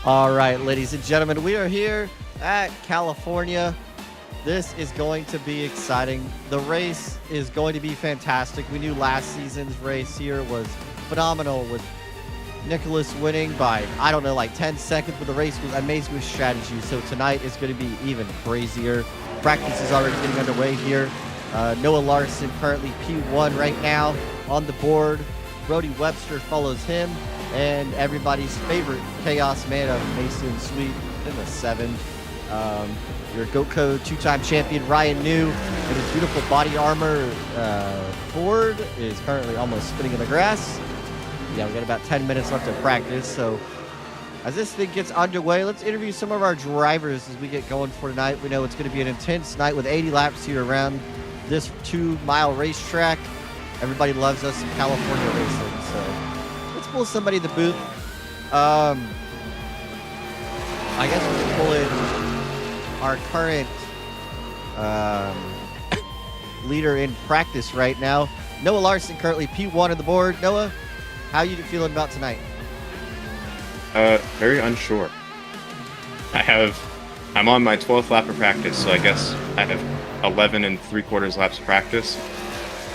All right, ladies and gentlemen, we are here at California. This is going to be exciting. The race is going to be fantastic. We knew last season's race here was phenomenal with Nicholas winning by, I don't know, like 10 seconds, but the race was amazing with strategy. So tonight is going to be even crazier. Practice is already getting underway here. Noah Larson currently P1 right now on the board. Brody Webster follows him. And everybody's favorite Chaos Man of Mason Sweet in the 7. Your GATCO two-time champion Ryan New in his beautiful body armor Ford is currently almost spinning in the grass. Yeah, we got about 10 minutes left of practice. So as this thing gets underway, let's interview some of our drivers as we get going for tonight. We know it's going to be an intense night with 80 laps here around this 2-mile racetrack. Everybody loves us in California racing, so let's pull somebody in the booth. I guess we can pull in our current leader in practice right now. Noah Larson currently P1 on the board. Noah, how are you feeling about tonight? Very unsure. I'm on my 12th lap of practice, so I guess I have 11 3/4 laps of practice.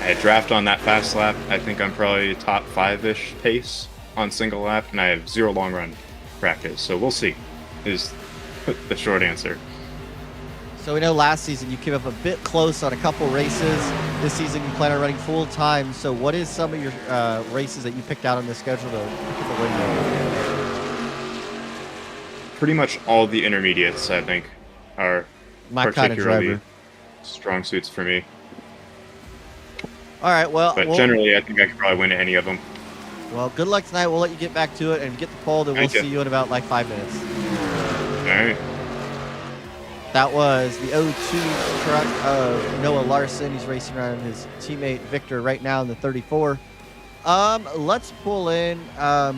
I had draft on that fast lap. I think I'm probably top 5-ish pace on single lap, and I have 0 long run practice. So we'll see, is the short answer. So we know last season you came up a bit close on a couple races. This season you plan on running full time. So what is some of your races that you picked out on the schedule to pick up a win? Pretty much all the intermediates, I think, are my kind of driver. Strong suits for me. All right, well. But generally, I think I could probably win any of them. Well, good luck tonight. We'll let you get back to it and get the pole, then we'll see you in about like 5 minutes. All right. That was the 02 truck of Noah Larson. He's racing around his teammate Victor right now in the 34. Let's pull in. That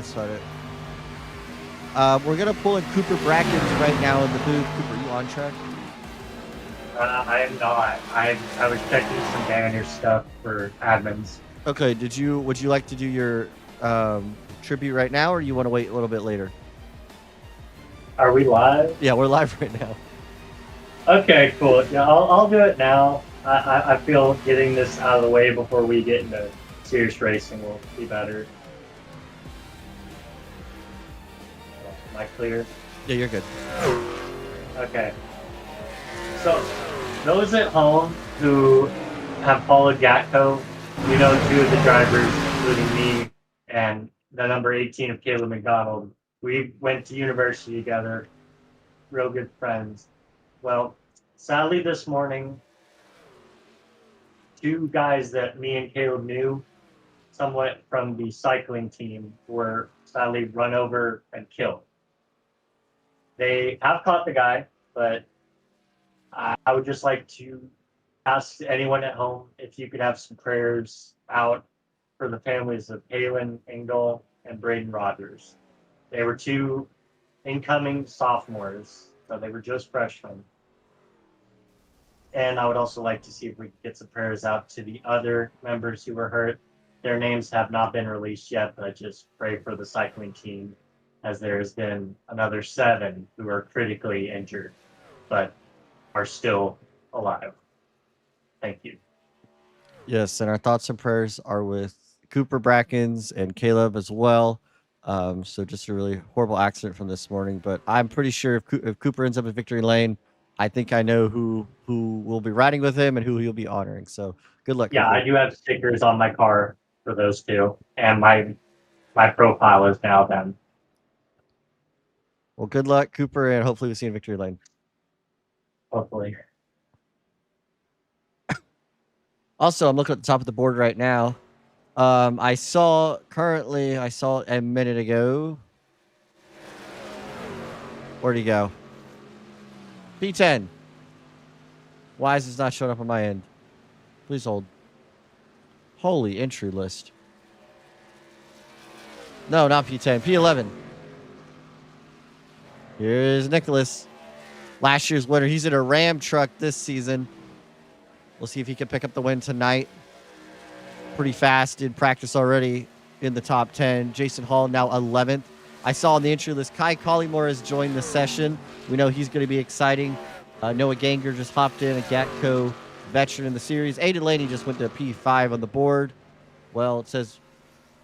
started. We're gonna pull in Cooper Brackens right now in the booth. Cooper, you on track? I am not. I was checking some banner stuff for admins. Okay. Would you like to do your tribute right now, or you want to wait a little bit later? Are we live? Yeah, we're live right now. Okay, cool. Yeah, I'll do it now. I feel getting this out of the way before we get into serious racing will be better. Am I clear? Yeah, you're good. Okay. So, those at home who have followed GATCO, you know 2 of the drivers, including me and the number 18 of Caleb McDonald. We went to university together, real good friends. Well, sadly this morning, 2 guys that me and Caleb knew somewhat from the cycling team were sadly run over and killed. They have caught the guy, but I would just like to ask anyone at home if you could have some prayers out for the families of Palin Engel and Braden Rogers. They were 2 incoming sophomores, so they were just freshmen. And I would also like to see if we could get some prayers out to the other members who were hurt. Their names have not been released yet, but I just pray for the cycling team, as there has been another 7 who are critically injured, but are still alive. Thank you. Yes, and our thoughts and prayers are with Cooper Brackens and Caleb as well. So just a really horrible accident from this morning, but I'm pretty sure if Cooper ends up in victory lane, I think I know who will be riding with him and who he'll be honoring. So good luck. Yeah, Cooper. I do have stickers on my car for those 2, and my profile is now them. Well, good luck, Cooper, and hopefully we'll see you in victory lane. Hopefully. Also, I'm looking at the top of the board right now. I saw a minute ago. Where'd he go? P10. Why is this not showing up on my end? Please hold. Holy entry list. No, not P10. P11. Here's Nicholas. Last year's winner. He's in a Ram truck this season. We'll see if he can pick up the win tonight. Pretty fast in practice already. in the top 10. Jason Hall now 11th. I saw in the entry list, Kai Collymore has joined the session. We know he's going to be exciting. Noah Ganger just hopped in, a GATCO veteran in the series. Aiden Laney just went to P5 on the board. Well, it says,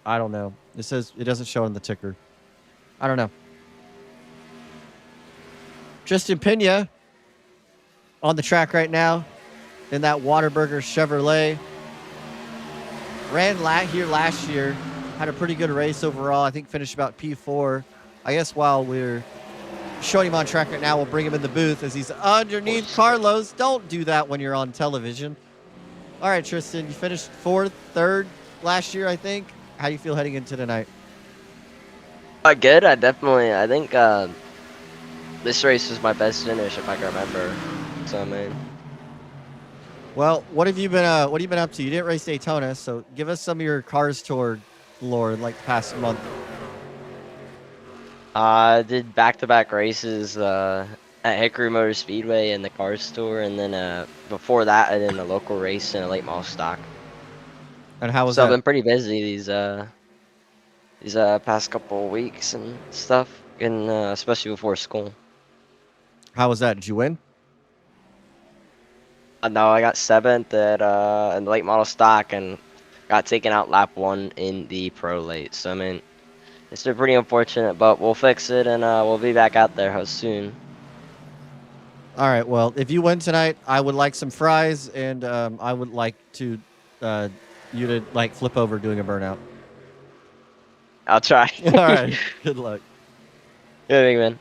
I don't know. It says it doesn't show in the ticker. I don't know. Tristan Pena on the track right now in that Whataburger Chevrolet. Ran here last year. Had a pretty good race overall. I think finished about P4. I guess while we're showing him on track right now, we'll bring him in the booth as he's underneath Carlos. Don't do that when you're on television. All right, Tristan, you finished 4th, 3rd last year, I think. How do you feel heading into tonight? Good. I think this race was my best finish, if I can remember. So, man. Well, what have you been up to? You didn't race Daytona, so give us some of your Cars Tour lore like the past month. I did back-to-back races at Hickory Motor Speedway and the Cars Tour, and then before that, I did a local race in a late model stock. And how was So that? I've been pretty busy these past couple of weeks and stuff, and especially before school. How was that? Did you win? No, I got 7th at in the late model stock and got taken out lap 1 in the pro late. So I mean, it's been pretty unfortunate, but we'll fix it and we'll be back out there soon. All right. Well, if you win tonight, I would like some fries, and I would like to you to like flip over doing a burnout. I'll try. All right. Good luck. Yeah, big man.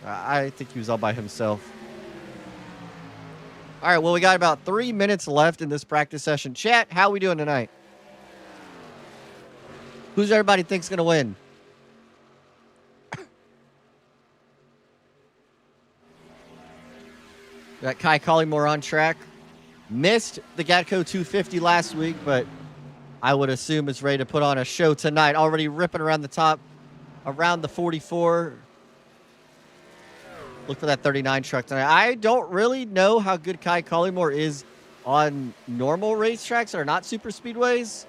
I think he was all by himself. All right. Well, we got about 3 minutes left in this practice session. Chat, how we doing tonight? Who's everybody thinks going to win? Got Kai Collymore on track. Missed the GATCO 250 last week, but I would assume is ready to put on a show tonight. Already ripping around the top, around the 44. Look for that 39 truck tonight. I don't really know how good Kai Collymore is on normal racetracks that are not super speedways.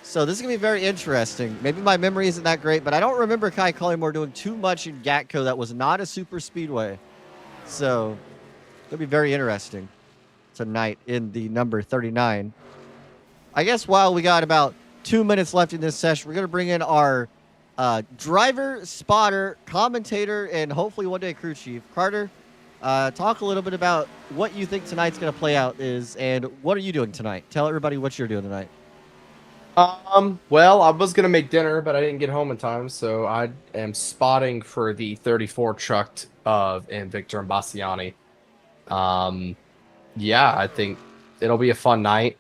So this is going to be very interesting. Maybe my memory isn't that great, but I don't remember Kai Collymore doing too much in GATCO that was not a super speedway. So it'll be very interesting tonight in the number 39. I guess while we got about 2 minutes left in this session, we're going to bring in our driver, spotter, commentator, and hopefully one day crew chief. Carter, talk a little bit about what you think tonight's going to play out is, and what are you doing tonight? Tell everybody what you're doing tonight. Well, I was gonna make dinner, but I didn't get home in time, so I am spotting for the 34 truck of Victor and Bastiani. Yeah, I think it'll be a fun night.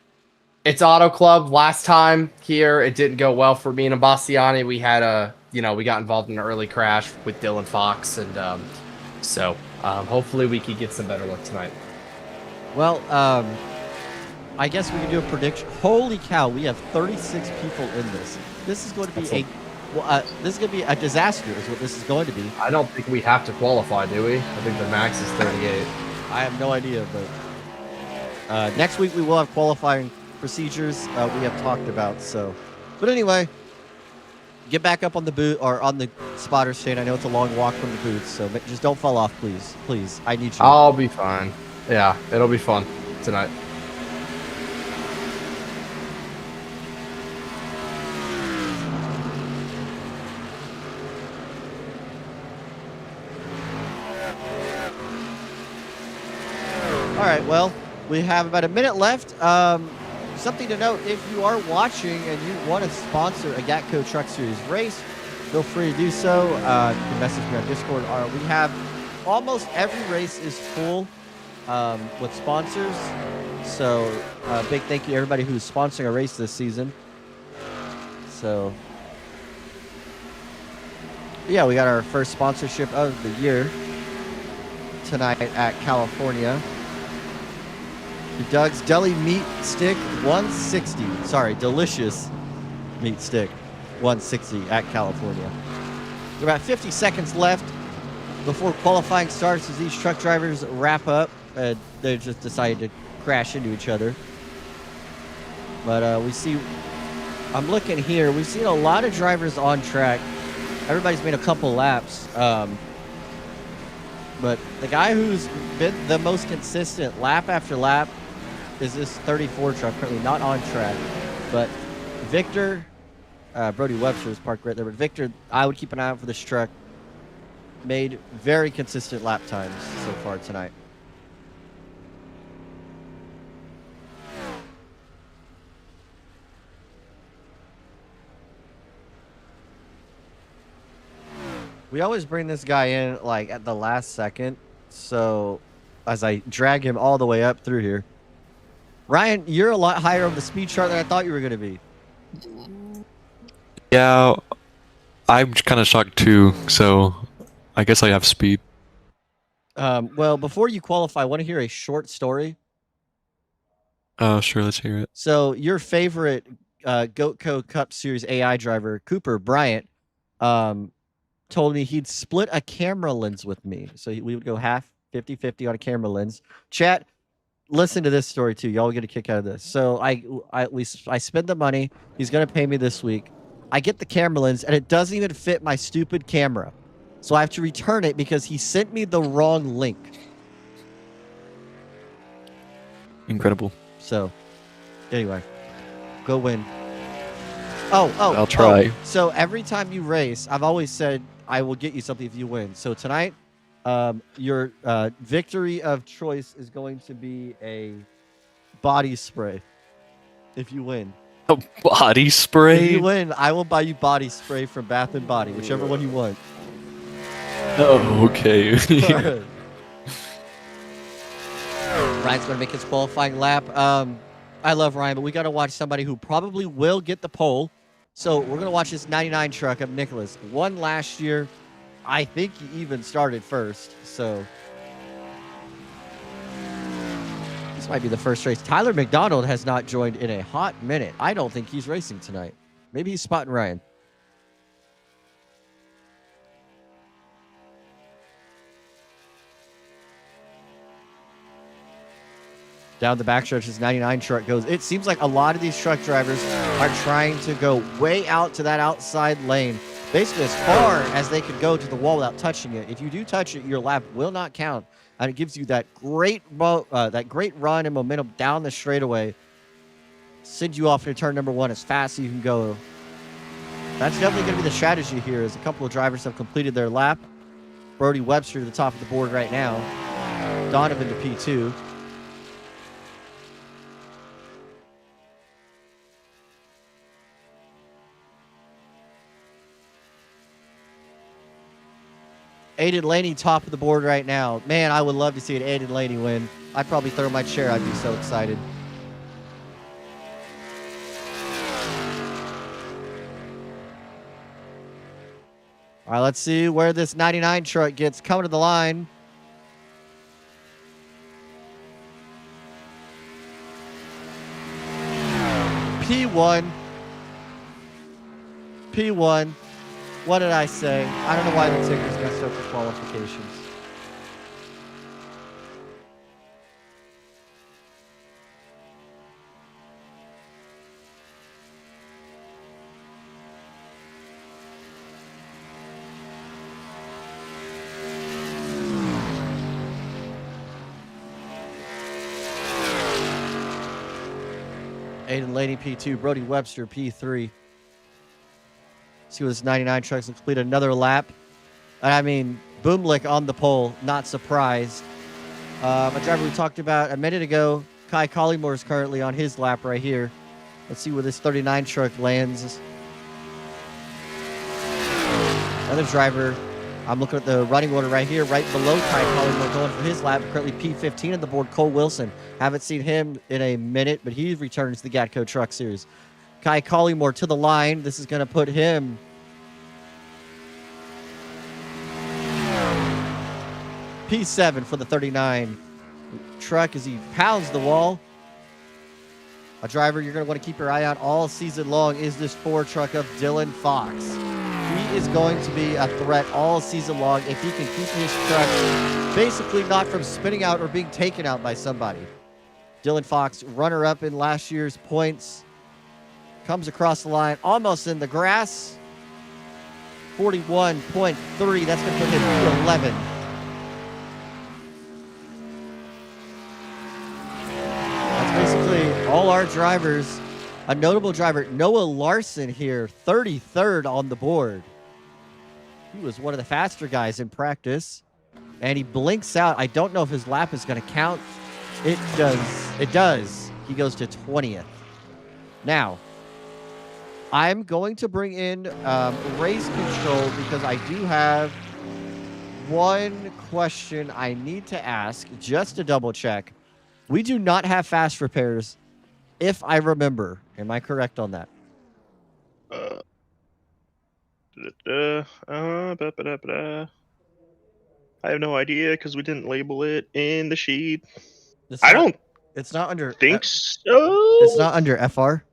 It's Auto Club. Last time here, it didn't go well for me and Bastiani. We had we got involved in an early crash with Dylan Fox, and hopefully we can get some better luck tonight. Well, I guess we can do a prediction. Holy cow, we have 36 people in this. This is going to be this is going to be a disaster is what this is going to be. I don't think we have to qualify, do we? I think the max is 38. I have no idea, but next week we will have qualifying procedures we have talked about. So, but anyway, get back up on the boot or on the spotter stand. I know it's a long walk from the booth, so just don't fall off, please. Please, I need you. I'll be fine. Yeah, it'll be fun tonight. All right, well, we have about a minute left. Something to note, if you are watching and you want to sponsor a GATCO Truck Series race, feel free to do so. You can message me on Discord. We have almost every race is full with sponsors. So big thank you to everybody who's sponsoring a race this season. So, yeah, we got our first sponsorship of the year tonight at California. Doug's Deli Meat Stick 160. Sorry, delicious meat stick 160 at California. There are about 50 seconds left before qualifying starts as these truck drivers wrap up. They just decided to crash into each other. But we see I'm looking here. We've seen a lot of drivers on track. Everybody's made a couple laps. But the guy who's been the most consistent lap after lap is this 34 truck, currently not on track. But Victor, Brody Webster is parked right there. But Victor, I would keep an eye out for this truck. Made very consistent lap times so far tonight. We always bring this guy in like at the last second. So as I drag him all the way up through here. Ryan, you're a lot higher on the speed chart than I thought you were going to be. Yeah, I'm kind of shocked too, so I guess I have speed. Well, before you qualify, I want to hear a short story. Sure, let's hear it. So your favorite GATCO Cup Series AI driver, Cooper Bryant, told me he'd split a camera lens with me. So we would go half, 50-50 on a camera lens. Chat, listen to this story too. Y'all get a kick out of this. So I spend the money. He's going to pay me this week. I get the camera lens, and it doesn't even fit my stupid camera. So I have to return it because he sent me the wrong link. Incredible. So, anyway, go win. Oh, I'll try. So every time you race, I've always said I will get you something if you win. So tonight, your victory of choice is going to be a body spray. If you win. A body spray? If you win, I will buy you body spray from Bath and Body, whichever one you want. Oh, okay. Ryan's going to make his qualifying lap. I love Ryan, but we got to watch somebody who probably will get the pole. So we're going to watch this 99 truck of Nicholas. Won last year. I think he even started first. So this might be the first race. Tyler McDonald has not joined in a hot minute. I don't think he's racing tonight. Maybe he's spotting Ryan. Down the backstretch, this 99 truck goes. It seems like a lot of these truck drivers are trying to go way out to that outside lane, basically as far as they could go to the wall without touching it. If you do touch it, your lap will not count, and it gives you that great run and momentum down the straightaway. Send you off into turn number one as fast as you can go. That's definitely going to be the strategy here, as a couple of drivers have completed their lap. Brody Webster to the top of the board right now. Donovan to P2. Aiden Laney top of the board right now. Man, I would love to see an Aiden Laney win. I'd probably throw my chair. I'd be so excited. All right, let's see where this 99 truck gets coming to the line. P1. P1. What did I say? I don't know why the ticker's messed up for qualifications. Aiden Laney P2, Brody Webster P3. See what this 99 truck's complete another lap. I mean, Boomlick on the pole, not surprised. A driver we talked about a minute ago, Kai Collymore, is currently on his lap right here. Let's see where this 39 truck lands. Another driver, I'm looking at the running order right here, right below Kai Collymore going for his lap. Currently P15 on the board, Cole Wilson. Haven't seen him in a minute, but he returns to the GATCO Truck Series. Kai Collymore to the line. This is going to put him P7 for the 39 truck as he pounds the wall. A driver you're going to want to keep your eye on all season long is this 4 truck of Dylan Fox. He is going to be a threat all season long if he can keep his truck basically not from spinning out or being taken out by somebody. Dylan Fox, runner-up in last year's points comes across the line, almost in the grass. 41.3. That's going to put him to 11. That's basically all our drivers. A notable driver, Noah Larson here, 33rd on the board. He was one of the faster guys in practice. And he blinks out. I don't know if his lap is going to count. It does. It does. He goes to 20th. Now, I'm going to bring in race control because I do have one question I need to ask just to double check. We do not have fast repairs, if I remember. Am I correct on that? I have no idea because we didn't label it in the sheet. It's I not- don't It's not under. think so. It's not under FR.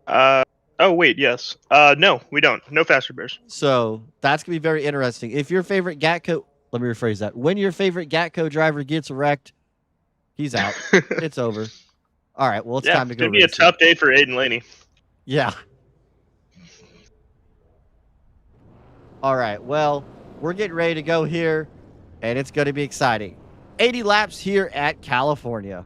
Oh wait, yes. No, we don't. No fast repairs. So that's gonna be very interesting. If your favorite GATCO, let me rephrase that. When your favorite GATCO driver gets wrecked, he's out. It's over. All right. Well, it's time to go. It's gonna be a tough day for Aiden Laney. Yeah. All right. Well, we're getting ready to go here, and it's going to be exciting. 80 laps here at California.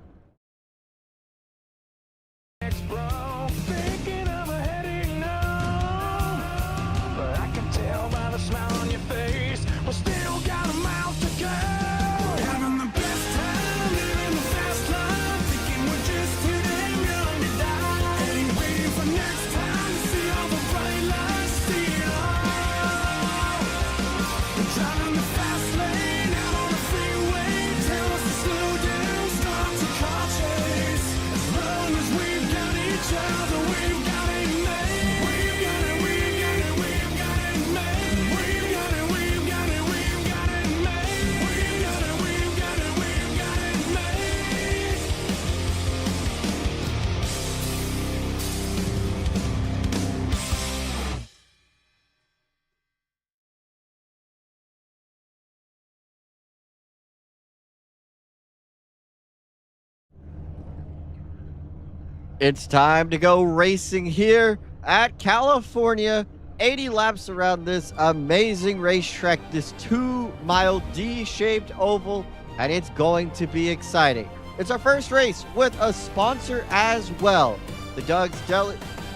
It's time to go racing here at California. 80 laps around this amazing racetrack, this 2-mile D-shaped oval, and it's going to be exciting. It's our first race with a sponsor as well. The Doug's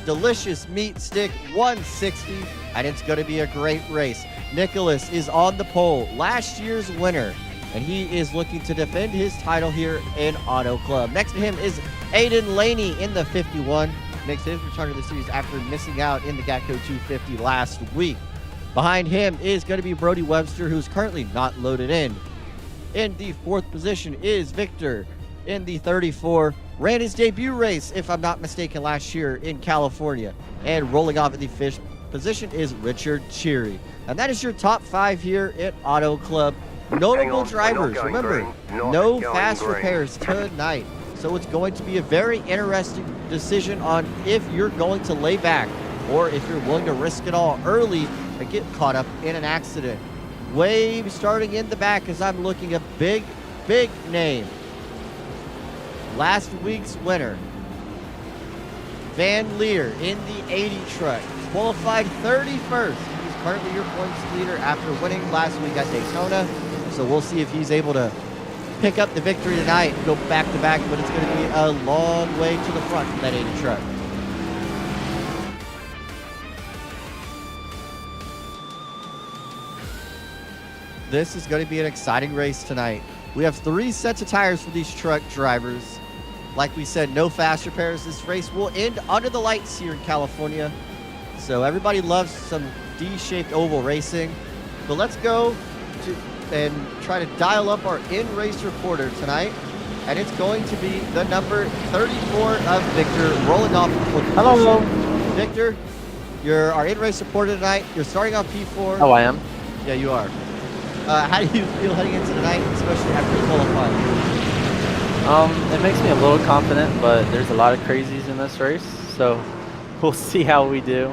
Delicious Meat Stick 160, and it's going to be a great race. Nicholas is on the pole, last year's winner, and he is looking to defend his title here in Auto Club. Next to him is Aiden Laney in the 51. Makes his return to the series after missing out in the GATCO 250 last week. Behind him is going to be Brody Webster, who's currently not loaded in. In the 4th position is Victor in the 34. Ran his debut race, if I'm not mistaken, last year in California. And rolling off at the 5th position is Richard Cheery. And that is your top 5 here at Auto Club. Notable drivers, remember, no fast repairs tonight. So it's going to be a very interesting decision on if you're going to lay back or if you're willing to risk it all early and get caught up in an accident. Wave starting in the back as I'm looking a big name. Last week's winner, Van Leer in the 80 truck, qualified 31st. He's currently your points leader after winning last week at Daytona. So we'll see if he's able to pick up the victory tonight and go back to back, but it's going to be a long way to the front for that 80 truck. This is going to be an exciting race tonight. We have 3 sets of tires for these truck drivers. Like we said, no fast repairs. This race will end under the lights here in California. So everybody loves some D-shaped oval racing. But let's go and try to dial up our in-race reporter tonight. And it's going to be the number 34 of Victor, rolling off. Hello. Victor, you're our in-race reporter tonight. You're starting off P4. Oh, I am? Yeah, you are. How do you feel heading into tonight, especially after qualifying? It makes me a little confident, but there's a lot of crazies in this race, so we'll see how we do.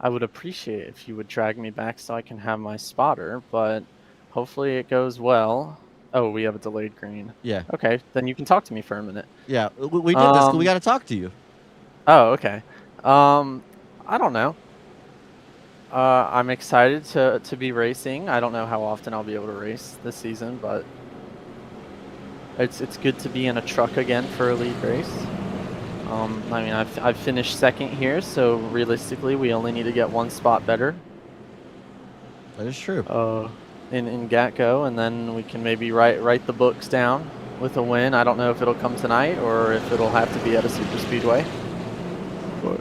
I would appreciate if you would drag me back so I can have my spotter, but hopefully it goes well. Oh, we have a delayed green. Yeah. Okay, then you can talk to me for a minute. Yeah. We did this. We got to talk to you. Oh, okay. I don't know. I'm excited to be racing. I don't know how often I'll be able to race this season, but it's good to be in a truck again for a league race. I mean, I've finished second here, so realistically, we only need to get one spot better. That is true. In GATCO, and then we can maybe write the books down with a win. I don't know if it'll come tonight or if it'll have to be at a super speedway. But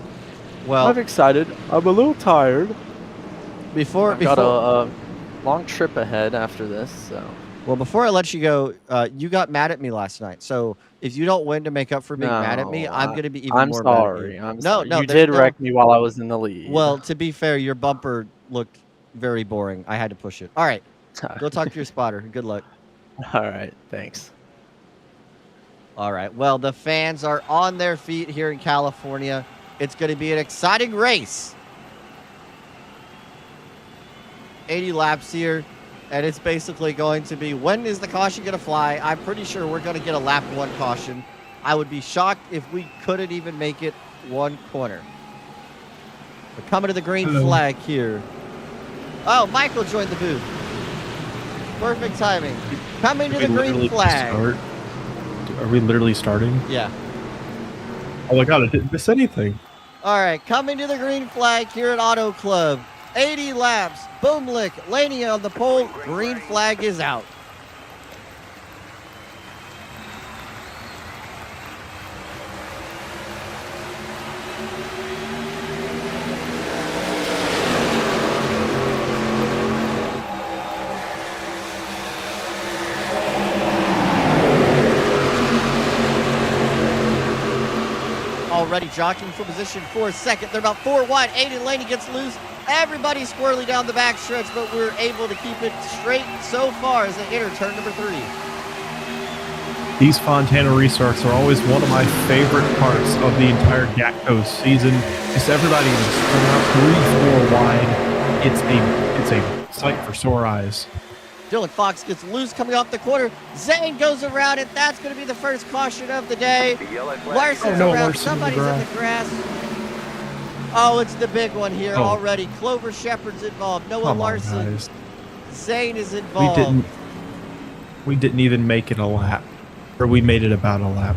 Well, I'm excited. I'm a little tired. I've got a long trip ahead after this, so. Well, before I let you go, you got mad at me last night. So if you don't win to make up for being mad at me, I'm going to be even more mad at you. I'm No, sorry. no, You there's did wreck me while I was in the lead. Well, to be fair, your bumper looked very boring. I had to push it. All right. Go talk to your spotter. Good luck. All right. Thanks. All right. Well, the fans are on their feet here in California. It's going to be an exciting race. 80 laps here. And it's basically going to be, when is the caution going to fly? I'm pretty sure we're going to get a lap 1 caution. I would be shocked if we couldn't even make it 1 corner. We're coming to the green flag here. Oh, Michael joined the booth. Perfect timing. Coming to the green flag. Are we literally starting? Yeah. Oh my god, I didn't miss anything. All right, coming to the green flag here at Auto Club. 80 laps. Boomlick, Laney on the pole. Green flag is out. Already jockeying for position for second. They're about 4 wide. Aiden Laney gets loose. Everybody's squirrely down the backstretch, but we're able to keep it straight so far as they enter turn number 3. These Fontana restarts are always one of my favorite parts of the entire GATCO season. Just everybody is coming out 3-4 wide. It's a sight for sore eyes. Dylan Fox gets loose coming off the corner. Zane goes around it. That's going to be the first caution of the day. Larson's around. Somebody's in the grass. Oh, it's the big one here already. Clover Shepard's involved. Noah Larson. Guys. Zane is involved. We didn't even make it a lap. Or we made it about a lap.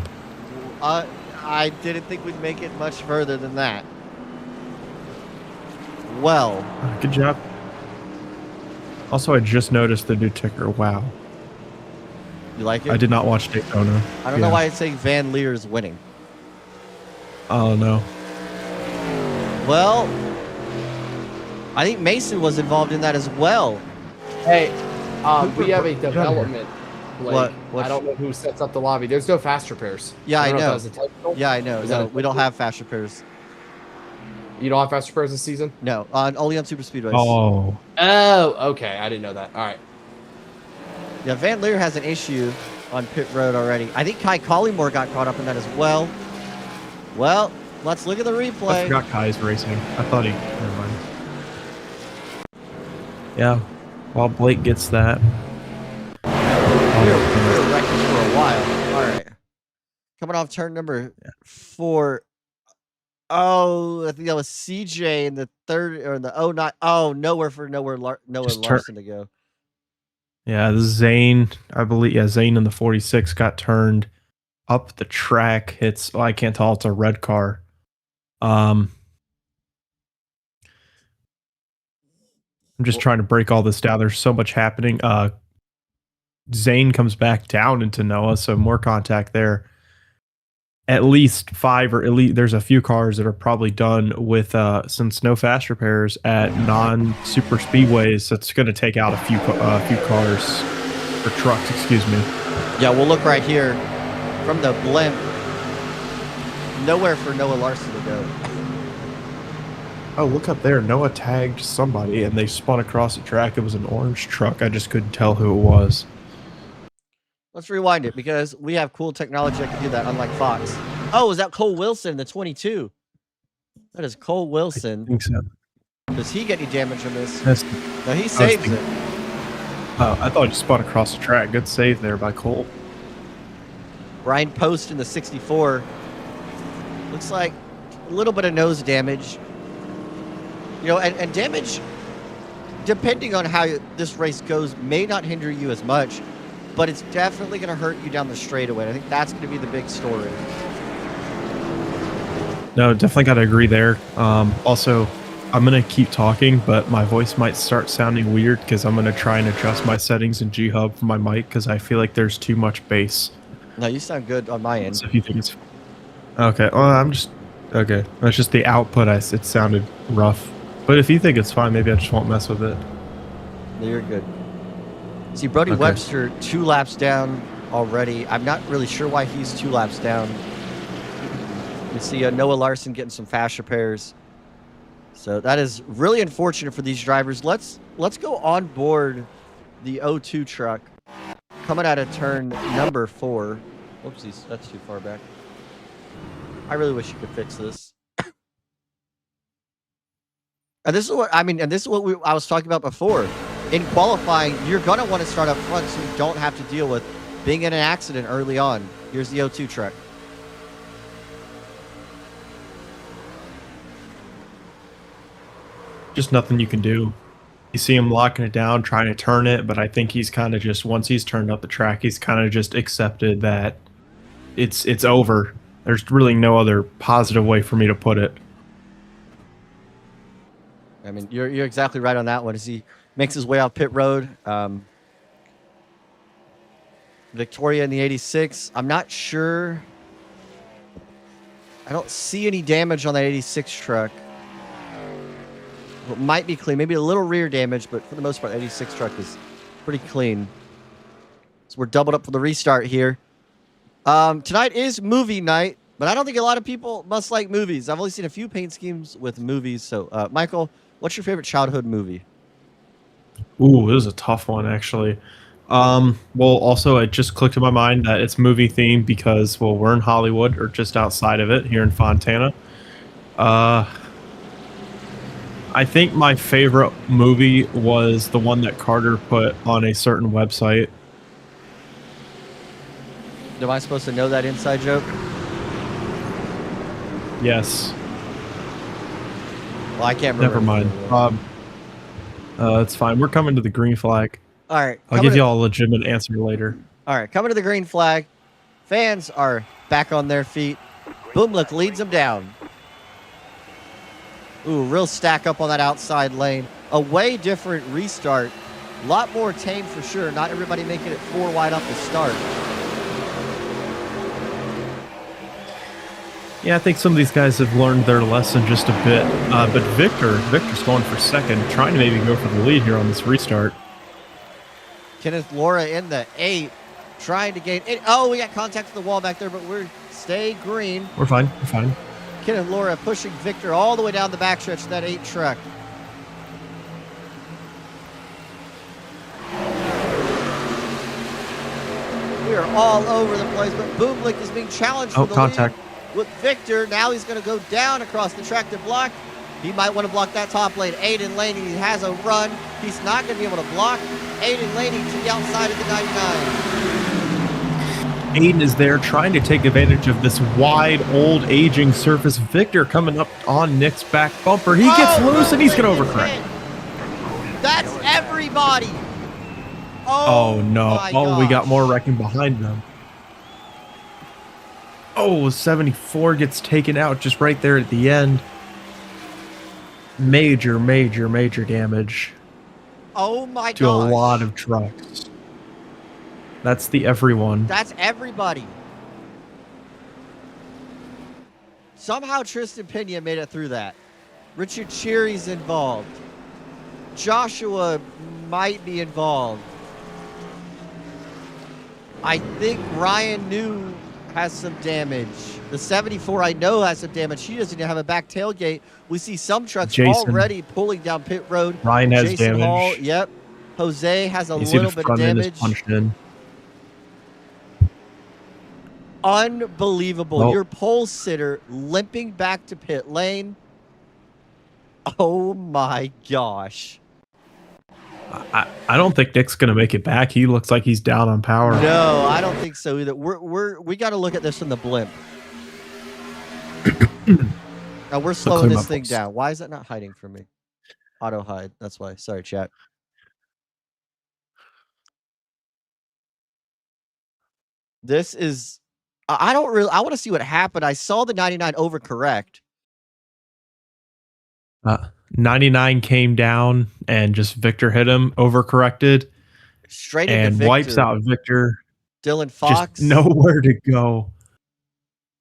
I didn't think we'd make it much further than that. Well. Good job. Also, I just noticed the new ticker. Wow. You like it? I did not watch Daytona. I don't know why it's saying Van Leer is winning. Oh, no. Well, I think Mason was involved in that as well. Hey, we have a development. What? I don't know who sets up the lobby. There's no fast repairs. Yeah, I don't know. if that was a technical. Yeah, I know. No, we don't have fast repairs. You don't have fast repairs this season? No, only on super speedways. Oh. Oh, okay. I didn't know that. All right. Yeah, Van Leer has an issue on pit road already. I think Kai Collymore got caught up in that as well. Well, let's look at the replay. I forgot Kai's racing. I thought he... Never mind. Yeah. While Blake gets that. We were wrecking for a while. All right. Coming off turn number 4. Oh, I think that was CJ in the third or in the 09. Oh, nowhere Larson to go. Yeah, this is Zane, I believe. Yeah, Zane in the 46 got turned up the track. Hits. I can't tell. It's a red car. I'm just trying to break all this down. There's so much happening. Zane comes back down into Noah, so more contact there. At least 5 or at least there's a few cars that are probably done with since no fast repairs at non-super speedways. So it's going to take out a few cars or trucks. Excuse me. Yeah, we'll look right here from the blimp. Nowhere for Noah Larson to go. Oh, look up there. Noah tagged somebody and they spun across the track. It was an orange truck. I just couldn't tell who it was. Let's rewind it because we have cool technology that can do that, unlike Fox. Oh, is that Cole Wilson, the 22? That is Cole Wilson. I think so. Does he get any damage from this? That's, No, he saves it. I thought I just spun across the track. Good save there by Cole. Brian Post in the 64. Looks like a little bit of nose damage. You know, and damage, depending on how this race goes, may not hinder you as much, but it's definitely going to hurt you down the straightaway. I think that's going to be the big story. No, definitely got to agree there. Also, I'm going to keep talking, but my voice might start sounding weird because I'm going to try and adjust my settings in G-Hub for my mic because I feel like there's too much bass. No, you sound good on my end. So if you think it's... Okay, well, I'm just... Okay, that's just the output. It sounded rough. But if you think it's fine, maybe I just won't mess with it. No, you're good. See, Brody Webster 2 laps down already. I'm not really sure why he's 2 laps down. You see Noah Larson getting some fast repairs. So that is really unfortunate for these drivers. Let's go on board the O2 truck coming out of turn number 4. Whoopsies, that's too far back. I really wish you could fix this. And this is what I mean, and this is what I was talking about before. In qualifying, you're gonna want to start up front so you don't have to deal with being in an accident early on. Here's the O2 truck. Just nothing you can do. You see him locking it down, trying to turn it, but I think he's kind of just, once he's turned up the track, he's kind of just accepted that it's over. There's really no other positive way for me to put it. I mean, you're exactly right on that one. As he makes his way off pit road, Victoria in the 86. I'm not sure. I don't see any damage on that 86 truck. It might be clean, maybe a little rear damage, but for the most part, the 86 truck is pretty clean. So we're doubled up for the restart here. Tonight is movie night, but I don't think a lot of people must like movies. I've only seen a few paint schemes with movies. So, Michael, what's your favorite childhood movie? Ooh, this is a tough one, actually. Well, also, it just clicked in my mind that it's movie themed because, well, we're in Hollywood, or just outside of it, here in Fontana. I think my favorite movie was the one that Carter put on a certain website. Am I supposed to know that inside joke? Yes. Well, I can't remember. Never mind. It's fine. We're coming to the green flag. All right. I'll give you all a legitimate answer later. All right. Coming to the green flag. Fans are back on their feet. Boomlick leads them down. Ooh, real stack up on that outside lane. A way different restart. A lot more tame for sure. Not everybody making it 4 wide off the start. Yeah, I think some of these guys have learned their lesson just a bit. But Victor's going for second, trying to maybe go for the lead here on this restart. Kenneth Laura in the 8, trying to gain it. Oh, we got contact with the wall back there, but stay green. We're fine. We're fine. Kenneth Laura pushing Victor all the way down the backstretch of that 8 truck. We are all over the place, but Boomlick is being challenged for the contact lead with Victor. Now he's going to go down across the track to block. He might want to block that top lane. Aiden Laney has a run. He's not going to be able to block. Aiden Laney to the outside of the 99. Aiden is there trying to take advantage of this wide, old, aging surface. Victor coming up on Nick's back bumper. He gets loose and he's going to overcorrect. That's everybody. Oh no. Oh, we got more wrecking behind them. Oh, 74 gets taken out just right there at the end. Major, major, major damage. Oh my god. To a lot of trucks. That's the everyone. That's everybody. Somehow Tristan Pena made it through that. Richard Cherry's involved. Joshua might be involved. I think Ryan New has some damage. The 74 I know has some damage. He doesn't even have a back tailgate. We see some trucks already pulling down pit road. Ryan has Jason damage. Hall, yep. Jose has a little bit of damage. Punched in. Unbelievable. Your pole sitter limping back to pit lane. Oh my gosh. I don't think Nick's gonna make it back. He looks like he's down on power. No, I don't think so either. We got to look at this from the blimp. Now we're slowing this thing down. Why is that not hiding from me? Auto hide. That's why. Sorry, chat. This is. I don't really. I want to see what happened. I saw the 99 overcorrect. 99 came down and just Victor hit him, overcorrected, Straight into and Victor. wipes out Victor. Dylan Fox. Just nowhere to go.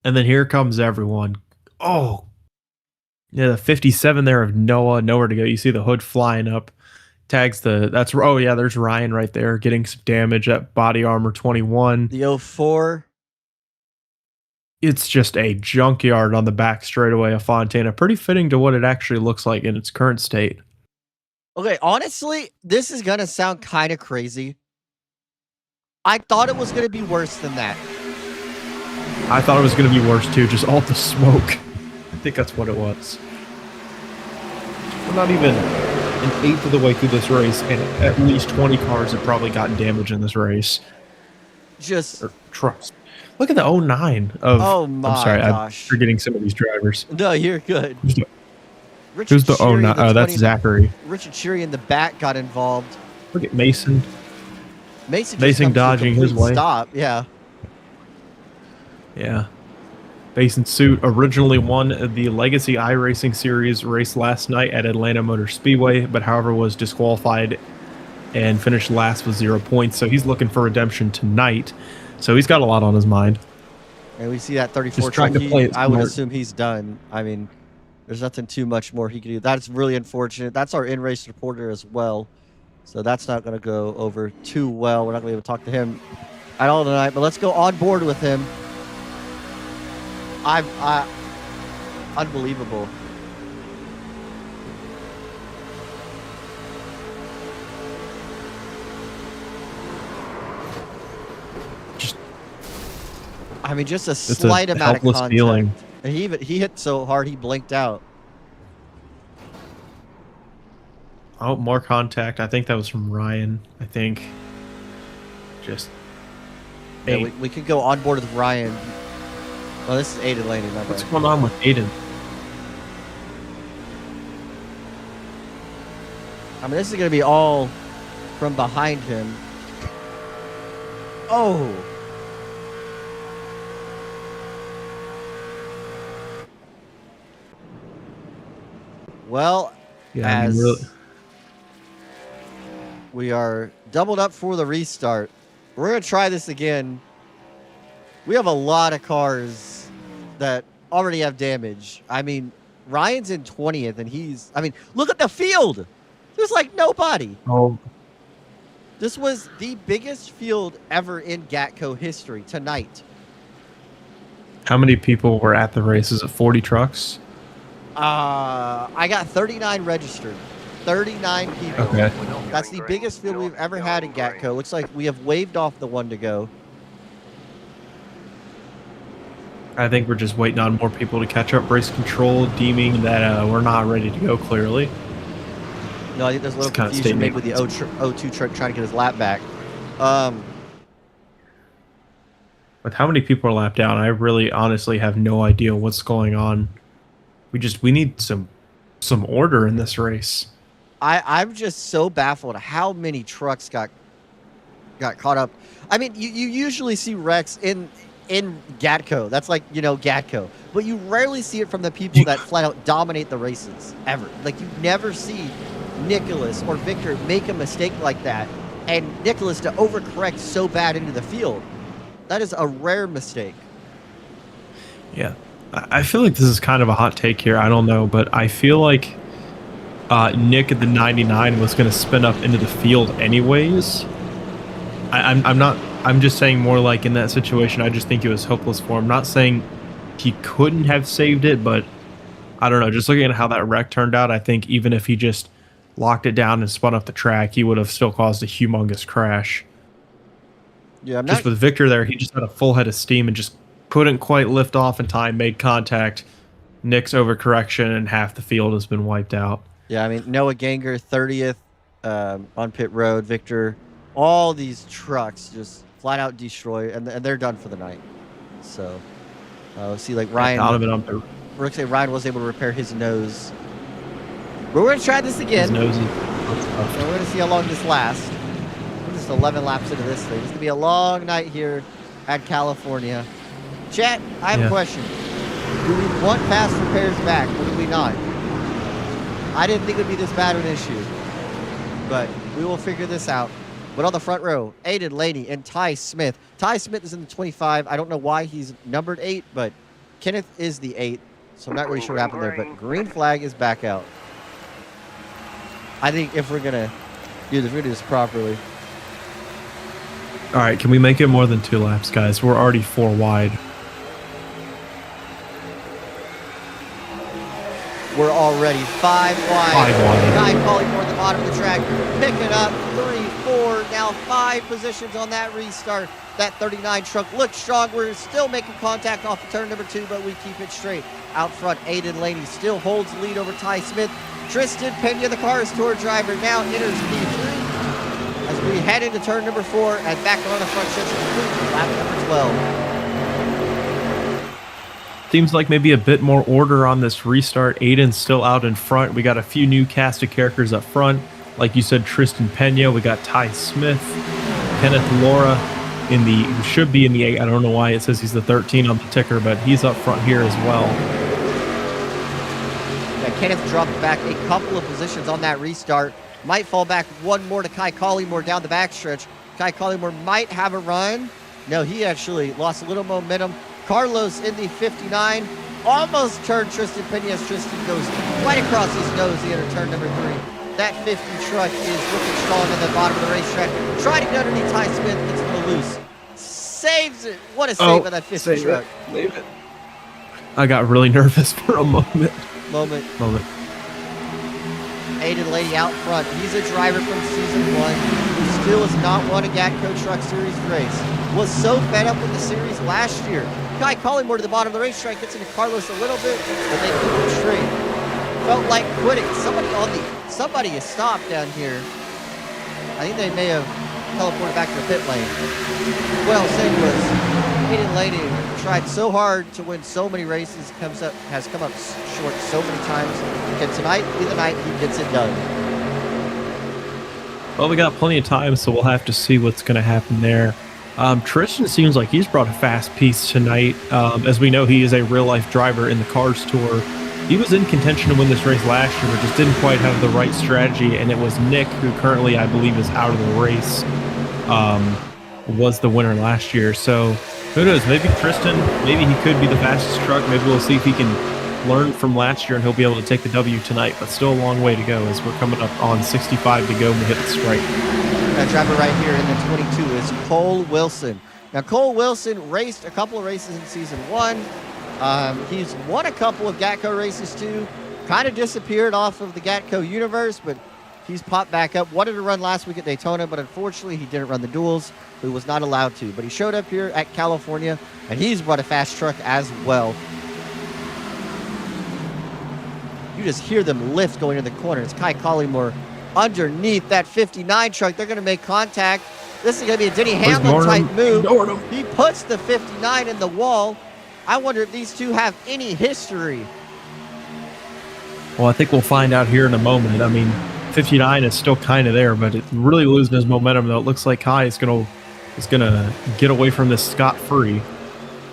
And then here comes everyone. Oh, yeah, the 57 there of Noah, nowhere to go. You see the hood flying up. Tags oh yeah, there's Ryan right there getting some damage at body armor 21. The 04. It's just a junkyard on the back straightaway of Fontana. Pretty fitting to what it actually looks like in its current state. Okay, honestly, this is going to sound kind of crazy. I thought it was going to be worse than that. I thought it was going to be worse too, just all the smoke. I think that's what it was. We're not even an eighth of the way through this race, and at least 20 cars have probably gotten damage in this race. Just trucks. Look at the 09 of. Oh my I'm sorry, gosh. I'm forgetting some of these drivers. No, you're good. Who's the 09? Oh, that's Zachary. Richard Cheery in the back got involved. Look at Mason. Mason dodging his way. Stop, yeah. Yeah. Mason Suit originally won the Legacy iRacing Series race last night at Atlanta Motor Speedway, but however was disqualified and finished last with 0 points. So he's looking for redemption tonight. So he's got a lot on his mind. And we see that 34 Just trying truck. to play it I would smart. assume he's done. I mean, there's nothing too much more he can do. That's really unfortunate. That's our in-race reporter as well. So that's not going to go over too well. We're not going to be able to talk to him at all tonight. But let's go on board with him. Unbelievable. I mean, just a slight amount of contact. Feeling. And he hit so hard he blinked out. Oh, more contact. I think that was from Ryan. I think. Just. Yeah, we could go on board with Ryan. Oh, this is Aiden Laney. What's going on with Aiden? I mean, this is going to be all from behind him. Oh. Well, Yeah, as really. we are doubled up for the restart, we're going to try this again. We have a lot of cars that already have damage. I mean, Ryan's in 20th, and look at the field. There's like nobody. Oh. This was the biggest field ever in GATCO history tonight. How many people were at the race? Is it 40 trucks? I got 39 registered. 39 people. Okay. That's the biggest field we've ever had in GATCO. Looks like we have waved off the one to go. I think we're just waiting on more people to catch up. Race control deeming that we're not ready to go clearly. No, I think there's a little confusion maybe with the O2 truck trying to get his lap back. With how many people are lapped down, I really honestly have no idea what's going on. We need some order in this race. I'm just so baffled how many trucks got caught up. I mean, you usually see wrecks in GATCO. That's like, GATCO. But you rarely see it from the people that flat out dominate the races, ever. Like, you never see Nicholas or Victor make a mistake like that, and Nicholas to overcorrect so bad into the field. That is a rare mistake. Yeah. I feel like this is kind of a hot take here. I don't know, but I feel like Nick at the 99 was going to spin up into the field anyways. I'm just saying more like in that situation, I just think it was hopeless for him. Not saying he couldn't have saved it, but I don't know. Just looking at how that wreck turned out, I think even if he just locked it down and spun up the track, he would have still caused a humongous crash. Yeah, just with Victor there, he just had a full head of steam and just couldn't quite lift off in time, made contact. Nick's overcorrection, and half the field has been wiped out. Yeah, I mean, Noah Ganger, 30th. on pit road. Victor, all these trucks just flat out destroy, and they're done for the night. So see, like Ryan, Ryan was able to repair his nose. But we're gonna try this again. His nose is and we're gonna see how long this lasts. We're just 11 laps into this thing. It's gonna be a long night here at California. Chat, I have a question. Do we want fast repairs back, or do we not? I didn't think it would be this bad of an issue, but we will figure this out. But on the front row, Aiden Laney and Ty Smith. Ty Smith is in the 25. I don't know why he's numbered 8, but Kenneth is the 8, so I'm not really sure what happened there. But green flag is back out. I think if we're gonna do this properly. All right, can we make it more than 2 laps, guys? We're already 4 wide. We're already 5 wide. 5 wide. Guy Collymore at the bottom of the track, picking up 3, 4, now 5 positions on that restart. That 39 truck looks strong. We're still making contact off of turn number 2, but we keep it straight. Out front, Aiden Laney still holds the lead over Ty Smith. Tristan Pena, the Cars Tour driver, now enters P3 as we head into turn number 4 and back on the front stretch of lap number 12. Seems like maybe a bit more order on this restart. Aiden's still out in front. We got a few new cast of characters up front. Like you said, Tristan Pena. We got Ty Smith, Kenneth Laura who should be in the 8. I don't know why it says he's the 13 on the ticker, but he's up front here as well. Yeah, Kenneth dropped back a couple of positions on that restart. Might fall back one more to Kai Collymore down the backstretch. Kai Collymore might have a run. No, he actually lost a little momentum. Carlos in the 59 almost turned Tristan Pena as Tristan goes right across his nose the end of turn number 3. That 50 truck is looking strong at the bottom of the racetrack. Trying to get underneath Ty Smith, gets a little loose. Saves it. What a save of that 50 truck. Leave it. I got really nervous for a moment. Aiden Laney out front. He's a driver from season 1 who still has not won a GATCO Truck Series race. Was so fed up with the series last year. Kai Collymore to the bottom of the racetrack gets into Carlos a little bit, but they keep it straight. Felt like quitting. Somebody is stopped down here. I think they may have teleported back to the pit lane. What I was saying was, Aiden Laney tried so hard to win so many races, has come up short so many times. Can tonight be the night he gets it done? Well, we got plenty of time, so we'll have to see what's going to happen there. Tristan seems like he's brought a fast piece tonight. As we know, he is a real-life driver in the Cars Tour. He was in contention to win this race last year, but just didn't quite have the right strategy, and it was Nick, who currently, I believe, is out of the race, was the winner last year. So, who knows? Maybe Tristan, maybe he could be the fastest truck. Maybe we'll see if he can learn from last year, and he'll be able to take the W tonight, but still a long way to go as we're coming up on 65 to go when we hit the stripe. That driver right here in the 22 is Cole Wilson. Now, Cole Wilson raced a couple of races in season 1. He's won a couple of GATCO races too. Kind of disappeared off of the GATCO universe, but he's popped back up. Wanted to run last week at Daytona, but unfortunately he didn't run the duels. He was not allowed to. But he showed up here at California, and he's brought a fast truck as well. You just hear them lift going in the corner. It's Kai Collymore underneath that 59 truck. They're going to make contact. This is going to be a Denny Hamlin type move. He puts the 59 in the wall. I wonder if these two have any history. Well, I think we'll find out here in a moment. I mean, 59 is still kind of there, but it's really losing his momentum, though. It looks like Kai is gonna get away from this scot-free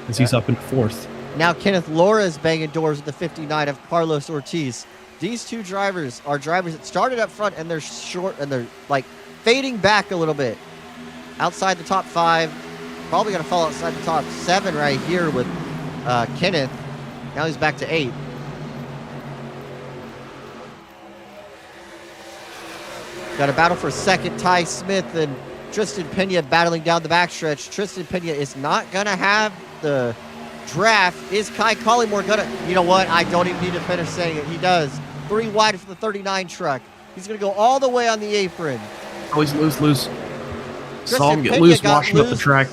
as he's up in 4th. Now Kenneth Laura is banging doors with the 59 of Carlos Ortiz. These two drivers are drivers that started up front, and they're short, and they're like fading back a little bit. Outside the top 5. Probably going to fall outside the top 7 right here with Kenneth. Now he's back to 8. Got a battle for second. Ty Smith and Tristan Pena battling down the backstretch. Tristan Pena is not going to have the draft. Is Kai Collymore going to... You know what? I don't even need to finish saying it. He does. 3 wide for the 39 truck. He's going to go all the way on the apron. Oh, he's loose. Saw him get loose, washing up the track.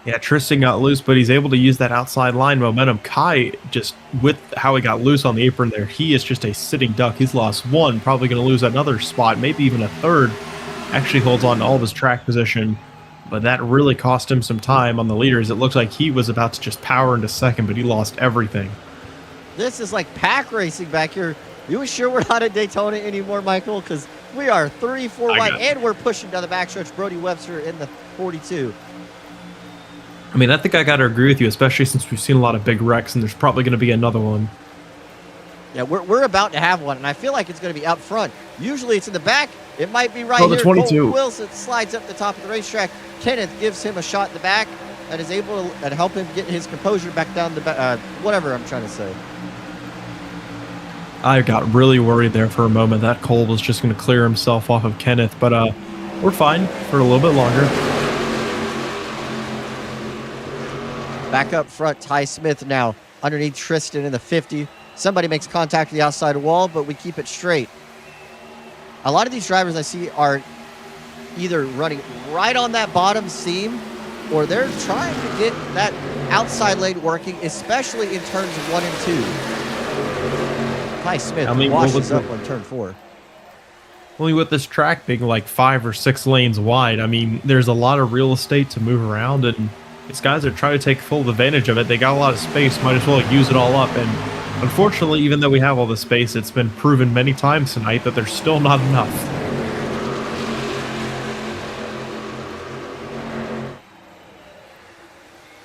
Yeah, Tristan got loose, but he's able to use that outside line momentum. Kai, just with how he got loose on the apron there, he is just a sitting duck. He's lost one, probably going to lose another spot, maybe even a third. Actually holds on to all of his track position, but that really cost him some time on the leaders. It looked like he was about to just power into second, but he lost everything. This is like pack racing back here. You sure we're not at Daytona anymore, Michael? Because we are 3-4 wide, and we're pushing down the backstretch. Brody Webster in the 42. I mean, I think I got to agree with you, especially since we've seen a lot of big wrecks, and there's probably going to be another one. Yeah, we're about to have one, and I feel like it's going to be up front. Usually it's in the back. It might be right the here. 22. Cole Wilson slides up the top of the racetrack. Kenneth gives him a shot in the back and is able to help him get his composure back down the back. Whatever I'm trying to say. I got really worried there for a moment that Cole was just going to clear himself off of Kenneth, but we're fine for a little bit longer. Back up front, Ty Smith now underneath Tristan in the 50. Somebody makes contact with the outside wall, but we keep it straight. A lot of these drivers I see are either running right on that bottom seam or they're trying to get that outside lane working, especially in turns 1 and 2. Ty Smith washes up on turn 4. Only with this track being like 5 or 6 lanes wide, I mean, there's a lot of real estate to move around, and these guys are trying to take full advantage of it. They got a lot of space, might as well use it all up. And unfortunately, even though we have all the space, it's been proven many times tonight that there's still not enough.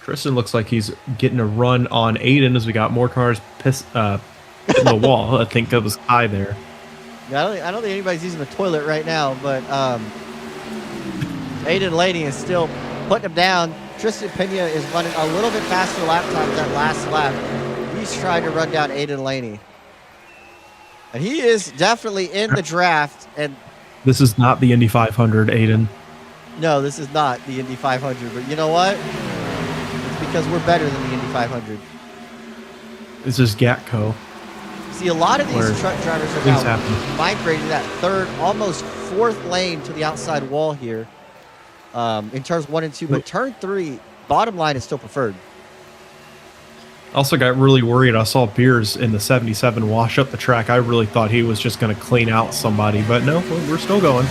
Tristan looks like he's getting a run on Aiden as we got more cars hitting the wall. I think that was high there. Yeah, I don't think anybody's using the toilet right now, but Aiden Laney is still putting him down. Tristan Pena is running a little bit faster lap time that last lap. He's trying to run down Aiden Laney. And he is definitely in the draft. And this is not the Indy 500, Aiden. No, this is not the Indy 500. But you know what? It's because we're better than the Indy 500. This is GATCO. See, a lot of these truck drivers are now migrating that third, almost fourth lane to the outside wall here. In turns 1 and 2, but turn 3, bottom line is still preferred. Also got really worried. I saw Beers in the 77 wash up the track. I really thought he was just going to clean out somebody, but no, we're still going.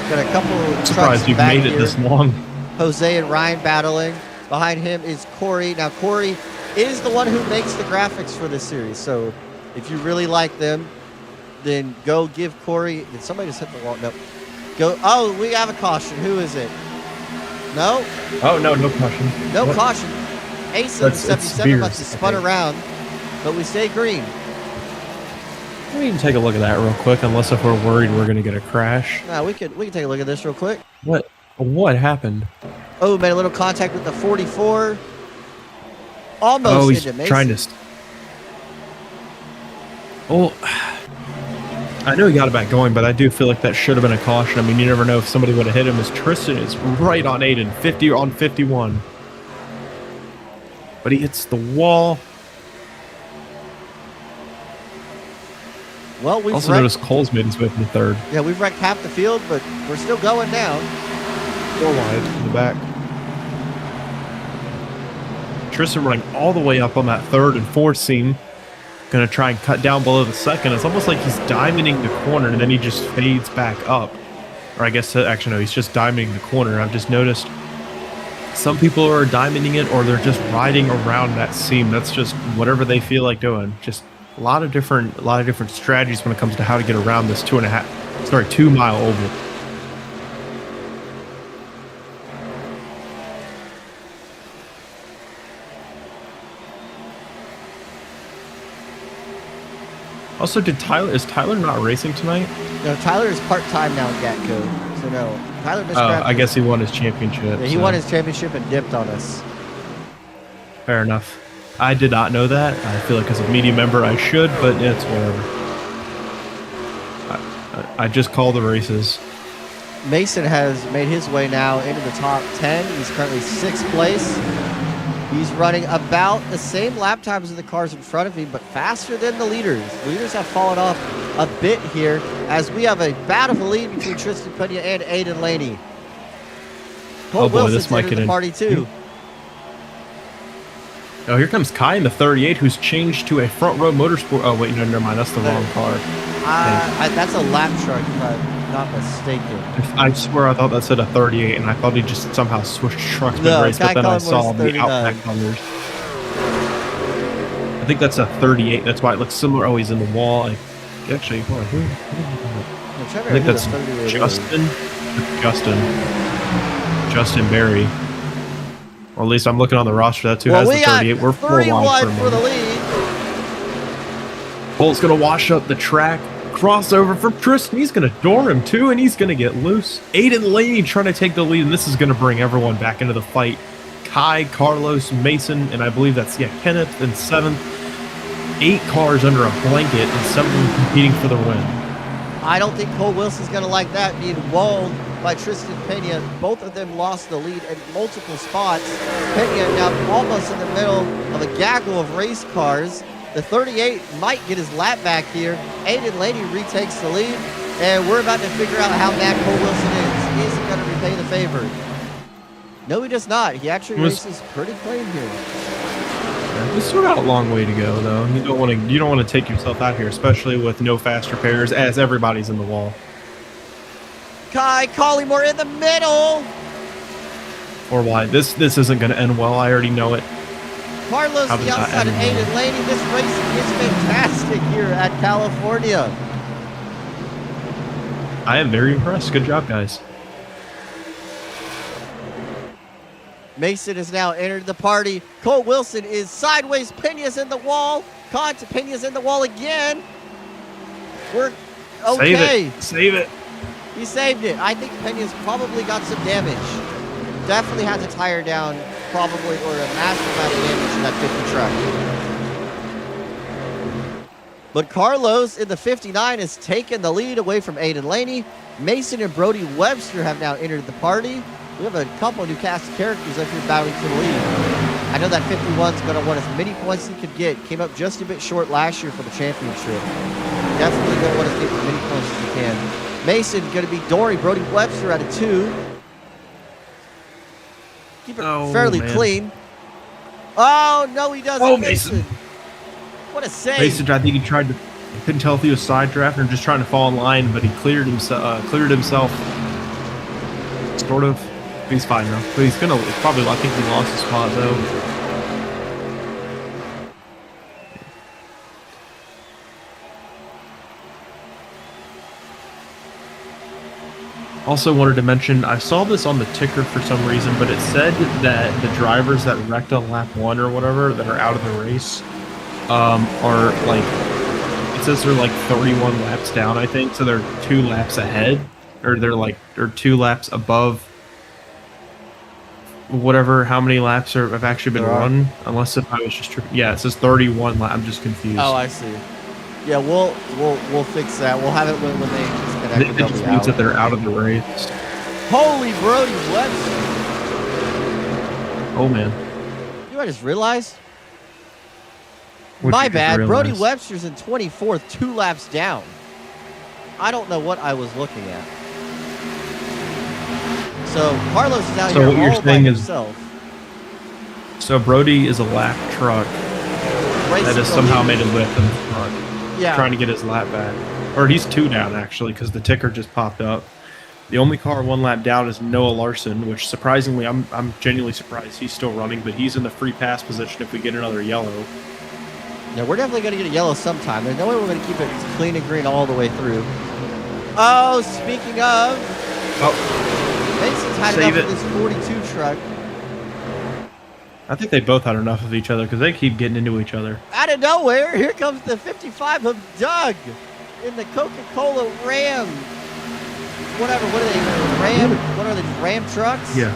Got a couple of surprised you've made it this long. Jose and Ryan battling. Behind him is Corey. Now, Corey is the one who makes the graphics for this series, so if you really like them, then go give Corey. Did somebody just hit the wall? No. Go. Oh, we have a caution. Who is it? No? Oh, no caution. No caution. Ace of the 77 must have spun around, but we stay green. We can take a look at that real quick, unless if we're worried we're going to get a crash. No, we can take a look at this real quick. What happened? Oh, made a little contact with the 44. Almost into Mason. Trying to... Oh, I know he got it back going, but I do feel like that should have been a caution. I mean, you never know if somebody would have hit him, as Tristan is right on Aiden, 50 on 51. But he hits the wall. Well, we've also noticed Cole's made his way from the third. Yeah, we've wrecked half the field, but we're still going down. Still wide in the back. Tristan running all the way up on that third and fourth seam. Going to try and cut down below the second. It's almost like he's diamonding the corner, and then he just fades back up. Or I guess, actually, no, he's just diamonding the corner. I've just noticed some people are diamonding it, or they're just riding around that seam. That's just whatever they feel like doing. Just a lot of different strategies when it comes to how to get around this 2 mile oval. Also, is Tyler not racing tonight? No, Tyler is part-time now in GATCO. So no, Tyler missed I guess he won his championship. Yeah, he won his championship and dipped on us. Fair enough. I did not know that. I feel like as a media member I should, but it's whatever. I just call the races. Mason has made his way now into the top 10. He's currently 6th place. He's running about the same lap times as the cars in front of him, but faster than the leaders. The leaders have fallen off a bit here as we have a battle for lead between Tristan Pena and Aiden Laney. Cole Wilson's this might get the party too. Oh, here comes Kai in the 38, who's changed to a front row motorsport. Oh, wait, no, never mind. That's the wrong car. That's a lap truck, if I'm not mistaken. I swear I thought that said a 38, and I thought he just somehow switched trucks mid-race, but then I saw the Outback colors. I think that's a 38. That's why it looks similar. Oh, he's in the wall. Actually, hold on. I think that's Justin Berry. Or at least I'm looking on the roster. That's who has the 38. We're 4 wide for the lead. Bolt's going to wash up the track. Crossover from Tristan. He's going to door him too, and he's going to get loose. Aiden Laney trying to take the lead, and this is going to bring everyone back into the fight. Kai, Carlos, Mason, and I believe that's Kenneth in 7th. 8 cars under a blanket, and 7 of them competing for the win. I don't think Cole Wilson's going to like that, being walled by Tristan Pena. Both of them lost the lead at multiple spots. Pena now almost in the middle of a gaggle of race cars. The 38 might get his lap back here. Aiden Laney retakes the lead, and we're about to figure out how mad Cole Wilson is. Is he going to repay the favor? No, he does not. He actually races pretty clean here. We still got a long way to go, though. You don't want to take yourself out here, especially with no faster pairs, as everybody's in the wall. Kai Collymore in the middle. Or why? This isn't going to end well. I already know it. Carlos the outside of Aiden Laney. This racing is fantastic here at California. I am very impressed. Good job, guys. Mason has now entered the party. Cole Wilson is sideways. Pena's in the wall. Pena's in the wall again. We're okay. Save it. He saved it. I think Pena's probably got some damage. Definitely has a tire down, probably, or a massive amount of damage in that 50 truck. But Carlos in the 59 has taken the lead away from Aiden Laney. Mason and Brody Webster have now entered the party. We have a couple new cast of characters up here battling to the lead. I know that 51's going to want as many points as he could get. Came up just a bit short last year for the championship. Definitely going to want to get as many points as he can. Mason going to be Dory. Brody Webster at a 2. Keep it fairly clean. Oh, no, he doesn't. Oh, Mason. What a save. Mason, I think he tried to... I couldn't tell if he was side drafting or just trying to fall in line, but he cleared himself. Sort of. He's fine now. But he's gonna probably, I think he lost his spot though. Also wanted to mention, I saw this on the ticker for some reason, but it said that the drivers that wrecked on lap 1 or whatever that are out of the race are like, it says they're like 31 laps down, I think, so they're 2 laps ahead, or they're 2 laps above whatever, how many laps have actually been run, unless if I was just tripping. Yeah, it says 31 laps. I'm just confused. Oh, I see. Yeah, we'll fix that. We'll have it when they disconnect. It just means that they're out of the race. Holy Brody Webster! Oh man! You know what I just realized? My bad. Brody Webster's in 24th, 2 laps down. I don't know what I was looking at. So Carlos is out here all by himself. So Brody is a lap truck that has somehow made a lift in the front. Yeah. Trying to get his lap back. Or he's 2 down actually, because the ticker just popped up. The only car 1 lap down is Noah Larson, which surprisingly, I'm genuinely surprised he's still running, but he's in the free pass position if we get another yellow. Yeah, we're definitely going to get a yellow sometime. There's no way we're going to keep it clean and green all the way through. Oh, speaking of... Oh. Mason's had enough of this 42 truck. I think they both had enough of each other because they keep getting into each other. Out of nowhere, here comes the 55 of Doug in the Coca-Cola Ram. Whatever, what are they? Ram? What are they? Ram trucks? Yeah.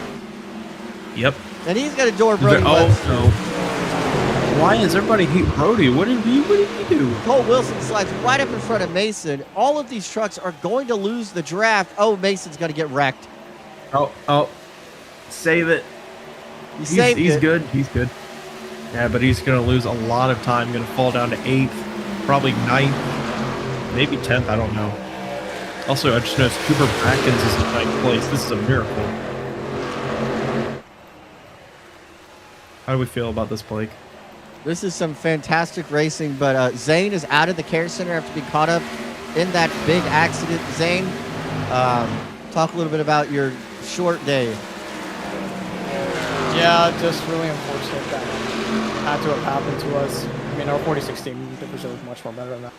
Yep. And he's got a door Brody Webster. No. Why is everybody hate Brody? What did he do? Cole Wilson slides right up in front of Mason. All of these trucks are going to lose the draft. Oh, Mason's going to get wrecked. Oh. Save it. He's good. He's good. Yeah, but he's going to lose a lot of time. Going to fall down to 8th, probably 9th, maybe 10th. I don't know. Also, I just noticed Cooper Brackens is in 9th place. This is a miracle. How do we feel about this, Blake? This is some fantastic racing, but Zane is out of the care center after being caught up in that big accident. Zane, talk a little bit about your short day. Yeah, just really unfortunate that had to have happened to us. I mean, our 4016 division was much more better than that.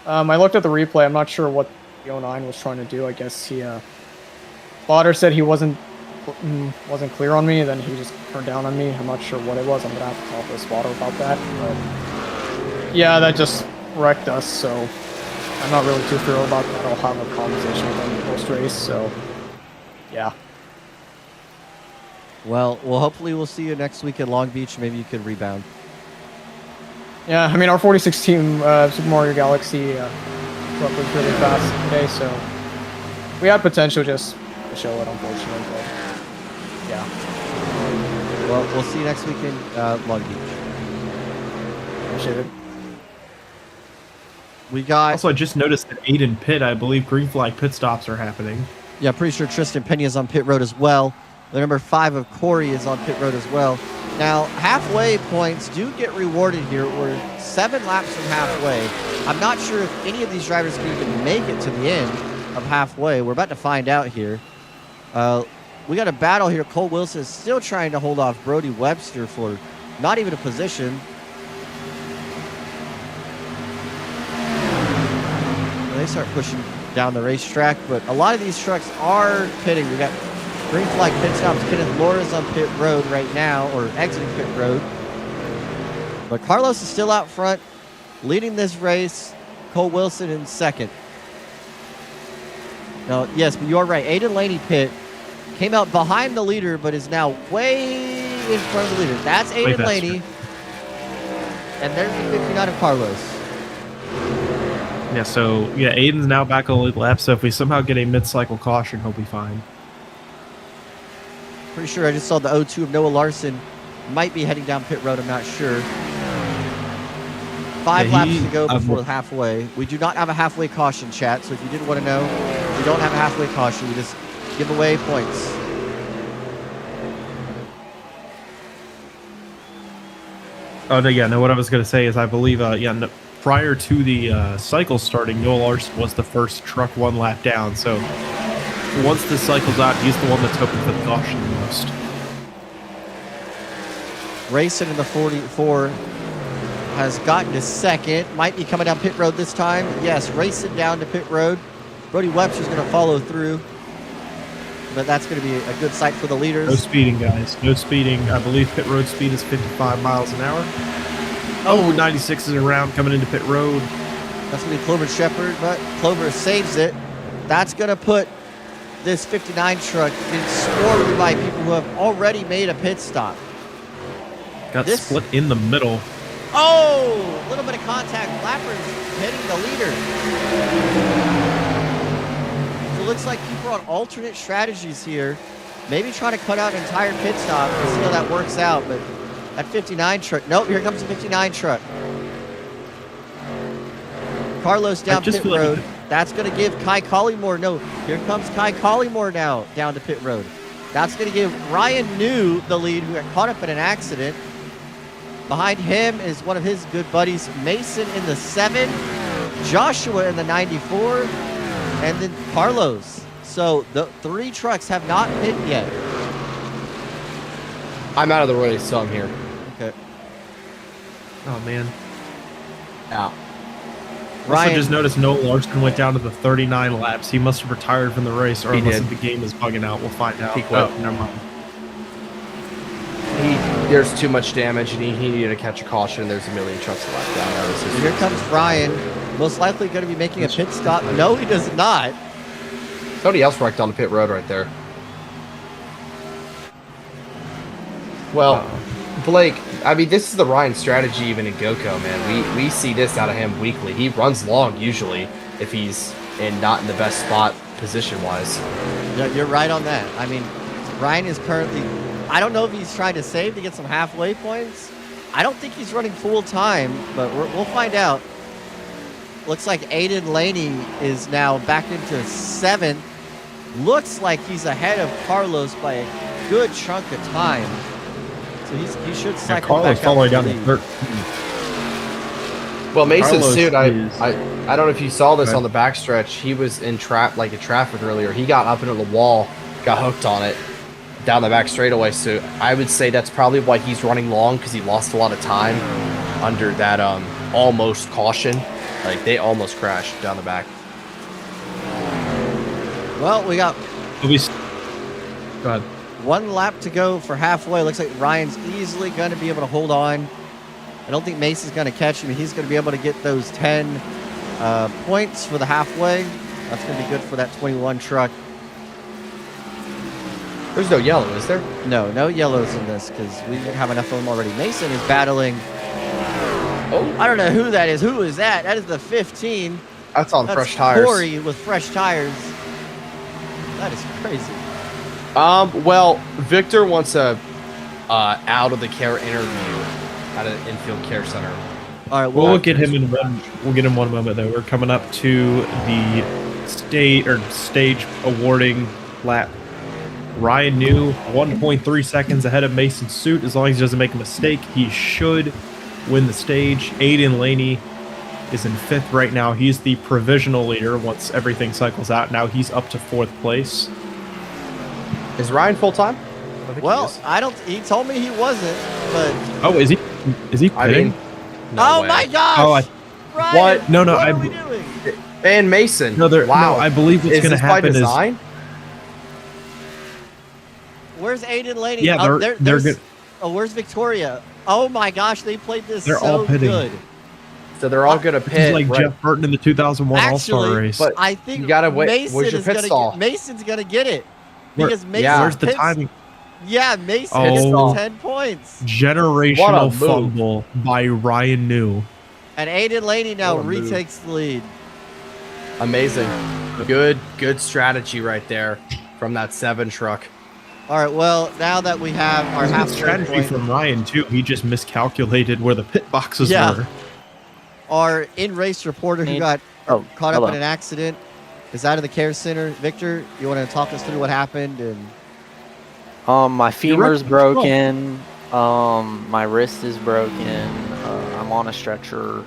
I looked at the replay. I'm not sure what the 09 was trying to do. I guess he, spotter said he wasn't clear on me, then he just turned down on me. I'm not sure what it was. I'm gonna have to talk to the spotter about that. But yeah, that just wrecked us. So I'm not really too thrilled about that. I'll have a conversation with him post race. So yeah. Well, hopefully we'll see you next week in Long Beach. Maybe you could rebound. Yeah, I mean, our 4016 Super Mario Galaxy truck was really fast today, so we had potential just to show it, unfortunately. But yeah. Well, we'll see you next week in Long Beach. Appreciate it. We got. Also, I just noticed that Aiden Pit, I believe green flag pit stops are happening. Yeah, pretty sure Tristan Pena is on pit road as well. The number 5 of Corey is on pit road as well. Now, halfway points do get rewarded here. We're 7 laps from halfway. I'm not sure if any of these drivers can even make it to the end of halfway. We're about to find out here. We got a battle here. Cole Wilson is still trying to hold off Brody Webster for not even a position. They start pushing down the racetrack, but a lot of these trucks are pitting. We got green flag pit stops. Kenneth Laura's on pit road right now, or exiting pit road. But Carlos is still out front, leading this race. Cole Wilson in second. Now, yes, but you are right. Aiden Laney pit came out behind the leader, but is now way in front of the leader. That's Aiden Laney. And there's the 59 of Carlos. Yeah, so yeah, Aiden's now back on the lead lap, so if we somehow get a mid-cycle caution, he'll be fine. Pretty sure I just saw the 0-2 of Noah Larson might be heading down pit road. I'm not sure. 5 laps to go before halfway. We do not have a halfway caution, chat, so if you didn't want to know, we don't have a halfway caution. We just give away points. Oh, no, yeah, no, what I was going to say is I believe, prior to the cycle starting, Noah Larson was the first truck 1 lap down, so once the cycle's out, he's the one that's hoping for the caution the most. Racing in the 44 has gotten to second. Might be coming down pit road this time. Yes, racing down to pit road. Brody Webster's going to follow through. But that's going to be a good sight for the leaders. No speeding, guys. No speeding. I believe pit road speed is 55 miles an hour. Oh, 96 is around coming into pit road. That's going to be Clover Shepard, but Clover saves it. That's going to put this 59 truck in scored by people who have already made a pit stop. Got split in the middle. Oh, a little bit of contact. Lappers hitting the leader. So it looks like people are on alternate strategies here. Maybe trying to cut out an entire pit stop and see how that works out. But that 59 truck. Nope, here comes the 59 truck. Carlos down pit road. That's going to give Kai Collymore. No, here comes Kai Collymore now down to pit road. That's going to give Ryan New the lead, who got caught up in an accident. Behind him is one of his good buddies, Mason in the 7, Joshua in the 94, and then Carlos. So the 3 trucks have not pit yet. I'm out of the race, so I'm here. Okay. Oh, man. Out. Also, just noticed Noah Larson went down to the 39 laps. He must have retired from the race, or unless the game is bugging out. We'll find out. He quit. Oh, never mind. There's too much damage, and he needed to catch a caution. There's a million trucks left down. Here comes Ryan. Most likely going to be making a pit stop. No, he does not. Somebody else wrecked on the pit road right there. Well, Blake, I mean, this is the Ryan strategy even in GATCO, man. We see this out of him weekly. He runs long usually if he's not in the best spot position-wise. Yeah, you're right on that. I mean, Ryan is currently... I don't know if he's trying to save to get some halfway points. I don't think he's running full time, but we'll find out. Looks like Aiden Laney is now back into 7th. Looks like he's ahead of Carlos by a good chunk of time. So he should Yeah, cycle Carlos back out all the way to down the to lead. 13. Well, Mason's Carlos suit, is- I don't know if you saw this Go on the backstretch. He was in traffic earlier. He got up into the wall, got hooked on it down the back straightaway. So I would say that's probably why he's running long, because he lost a lot of time under that almost caution. Like they almost crashed down the back. Well, we got Go ahead. 1 lap to go for halfway. Looks like Ryan's easily going to be able to hold on. I don't think Mason's going to catch him. He's going to be able to get those 10 points for the halfway. That's going to be good for that 21 truck. There's no yellow, is there? No yellows in this because we have enough of them already. Mason is battling. Oh, I don't know who that is. Who is that? That is the 15. that's on That's fresh tires. Corey with fresh tires. That is crazy. Well, Victor wants a out of the care interview at an infield care center. All right, We'll get him in one. We'll get him one moment though. We're coming up to the stage awarding lap. Ryan New 1.3 seconds ahead of Mason Suit. As long as he doesn't make a mistake, he should win the stage. Aiden Laney is in 5th right now. He's the provisional leader once everything cycles out. Now he's up to 4th place. Is Ryan full time? Well, I don't. He told me he wasn't, but Oh, is he? Is he I pitting? mean, no oh way. my gosh! Oh, Ryan, What? No, what I- are we doing? And Mason. No, wow. no, I believe what's is going to this by happen is design? Where's Aiden Laney? yeah, Oh, they're there's- good. Oh, where's Victoria? Oh my gosh, they played this They're so all pitting. good. So they're all going to This pit. is like right. Jeff Burton in the 2001 All-Star Actually, race. but I think you gotta wait. Mason Where's your is pit gonna stall? Mason's gonna get it Where- because Mason. yeah. Where's the pits- timing? Yeah, Mason Oh. gets the 10 points, What a Generational move. fumble by Ryan New. and Aiden Laney now What a move. retakes the lead. Amazing. Good strategy right there from that 7 truck. All right, well now that we have our Good half strategy point, from Ryan too. He just miscalculated where the pit boxes Yeah. were. our in-race reporter who Need- got Oh, caught up hello. in an accident is out of the care center. Victor, you want to talk us through what happened? And My femur's wrecked- broken. My wrist is broken. I'm on a stretcher.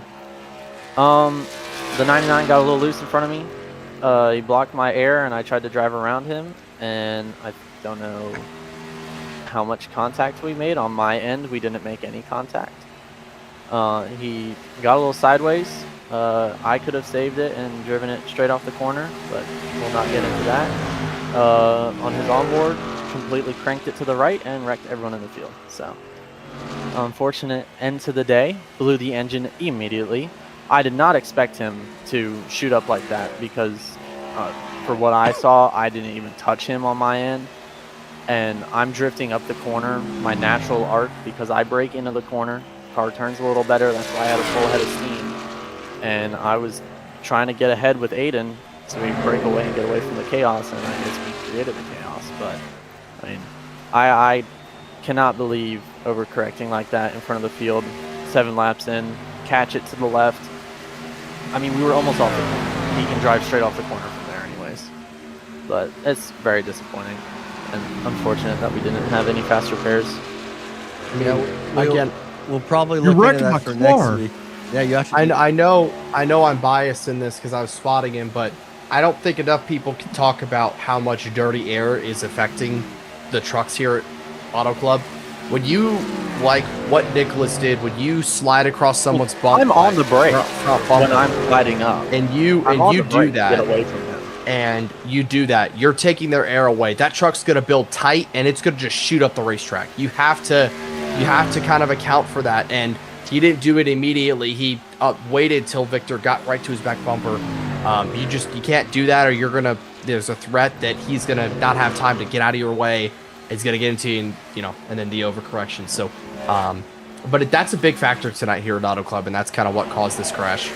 The 99 got a little loose in front of me. He blocked my air, and I tried to drive around him. And I don't know how much contact we made. On my end, we didn't make any contact. He got a little sideways. I could have saved it and driven it straight off the corner, but we'll not get into that. On his onboard, completely cranked it to the right and wrecked everyone in the field. So, unfortunate end to the day. Blew the engine immediately. I did not expect him to shoot up like that because, for what I saw, I didn't even touch him on my end. And I'm drifting up the corner, my natural arc, because I brake into the corner. Car turns a little better. That's why I had a full head of steam. And I was trying to get ahead with Aiden so we break away and get away from the chaos, and I guess we created the chaos. But I mean, I cannot believe overcorrecting like that in front of the field. 7 laps in, catch it to the left. I mean, we were almost off the corner. He can drive straight off the corner from there anyways. But it's very disappointing and unfortunate that we didn't have any fast repairs. I mean, we'll- again, we'll probably You're look into wrecking that my for car. next week. Yeah, you actually. I know I'm biased in this because I was spotting him, but I don't think enough people can talk about how much dirty air is affecting the trucks here at Auto Club. When you, like what Nicholas did, when you slide across someone's bump, I'm on the brake front when bumper, I'm sliding up. and you I'm on do the brake to that, get away from him. and you do that, you're taking their air away. That truck's gonna build tight, and it's gonna just shoot up the racetrack. You have to kind of account for that, and he didn't do it immediately. He waited till Victor got right to his back bumper. You can't do that, or there's a threat that he's gonna not have time to get out of your way. He's gonna get into you, and then the overcorrection. So, but that's a big factor tonight here at Auto Club, and that's kind of what caused this crash.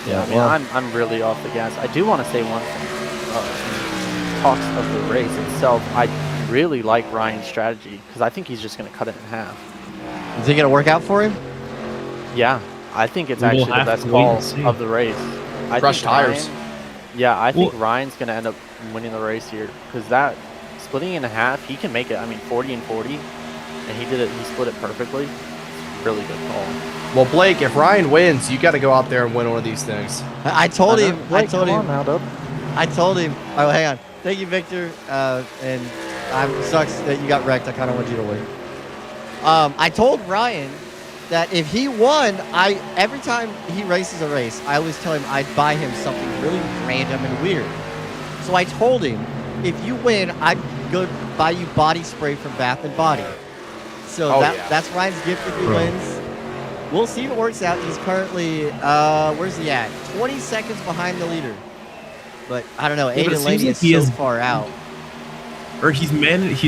Yeah, I mean, I'm really off the gas. I do want to say one thing. Talks of the race itself, I really like Ryan's strategy because I think he's just going to cut it in half. Is it gonna work out for him? Yeah, I think it's We will actually the have best to wait call and see. of the race. I Crushed think tires. I think Well- Ryan's going to end up winning the race here because that splitting in half, he can make it. I mean, 40 and 40. and he did it. He split it perfectly. Really good call. Well, Blake, if Ryan wins, you got to go out there and win one of these things. I told him. Blake, I told come him. on now, Dub. I told him. Oh, hang on. Thank you, Victor. And sucks that you got wrecked. I kind of wanted you to win. I told Ryan that if he won, every time he races a race, I always tell him I'd buy him something really random and weird. So I told him, if you win, I'd go buy you body spray from Bath and Body. So that's Ryan's gift if he wins. We'll see if it works out. He's currently, where's he at? 20 seconds behind the leader. But I don't know. Aiden Laney is so far out. Or he's managed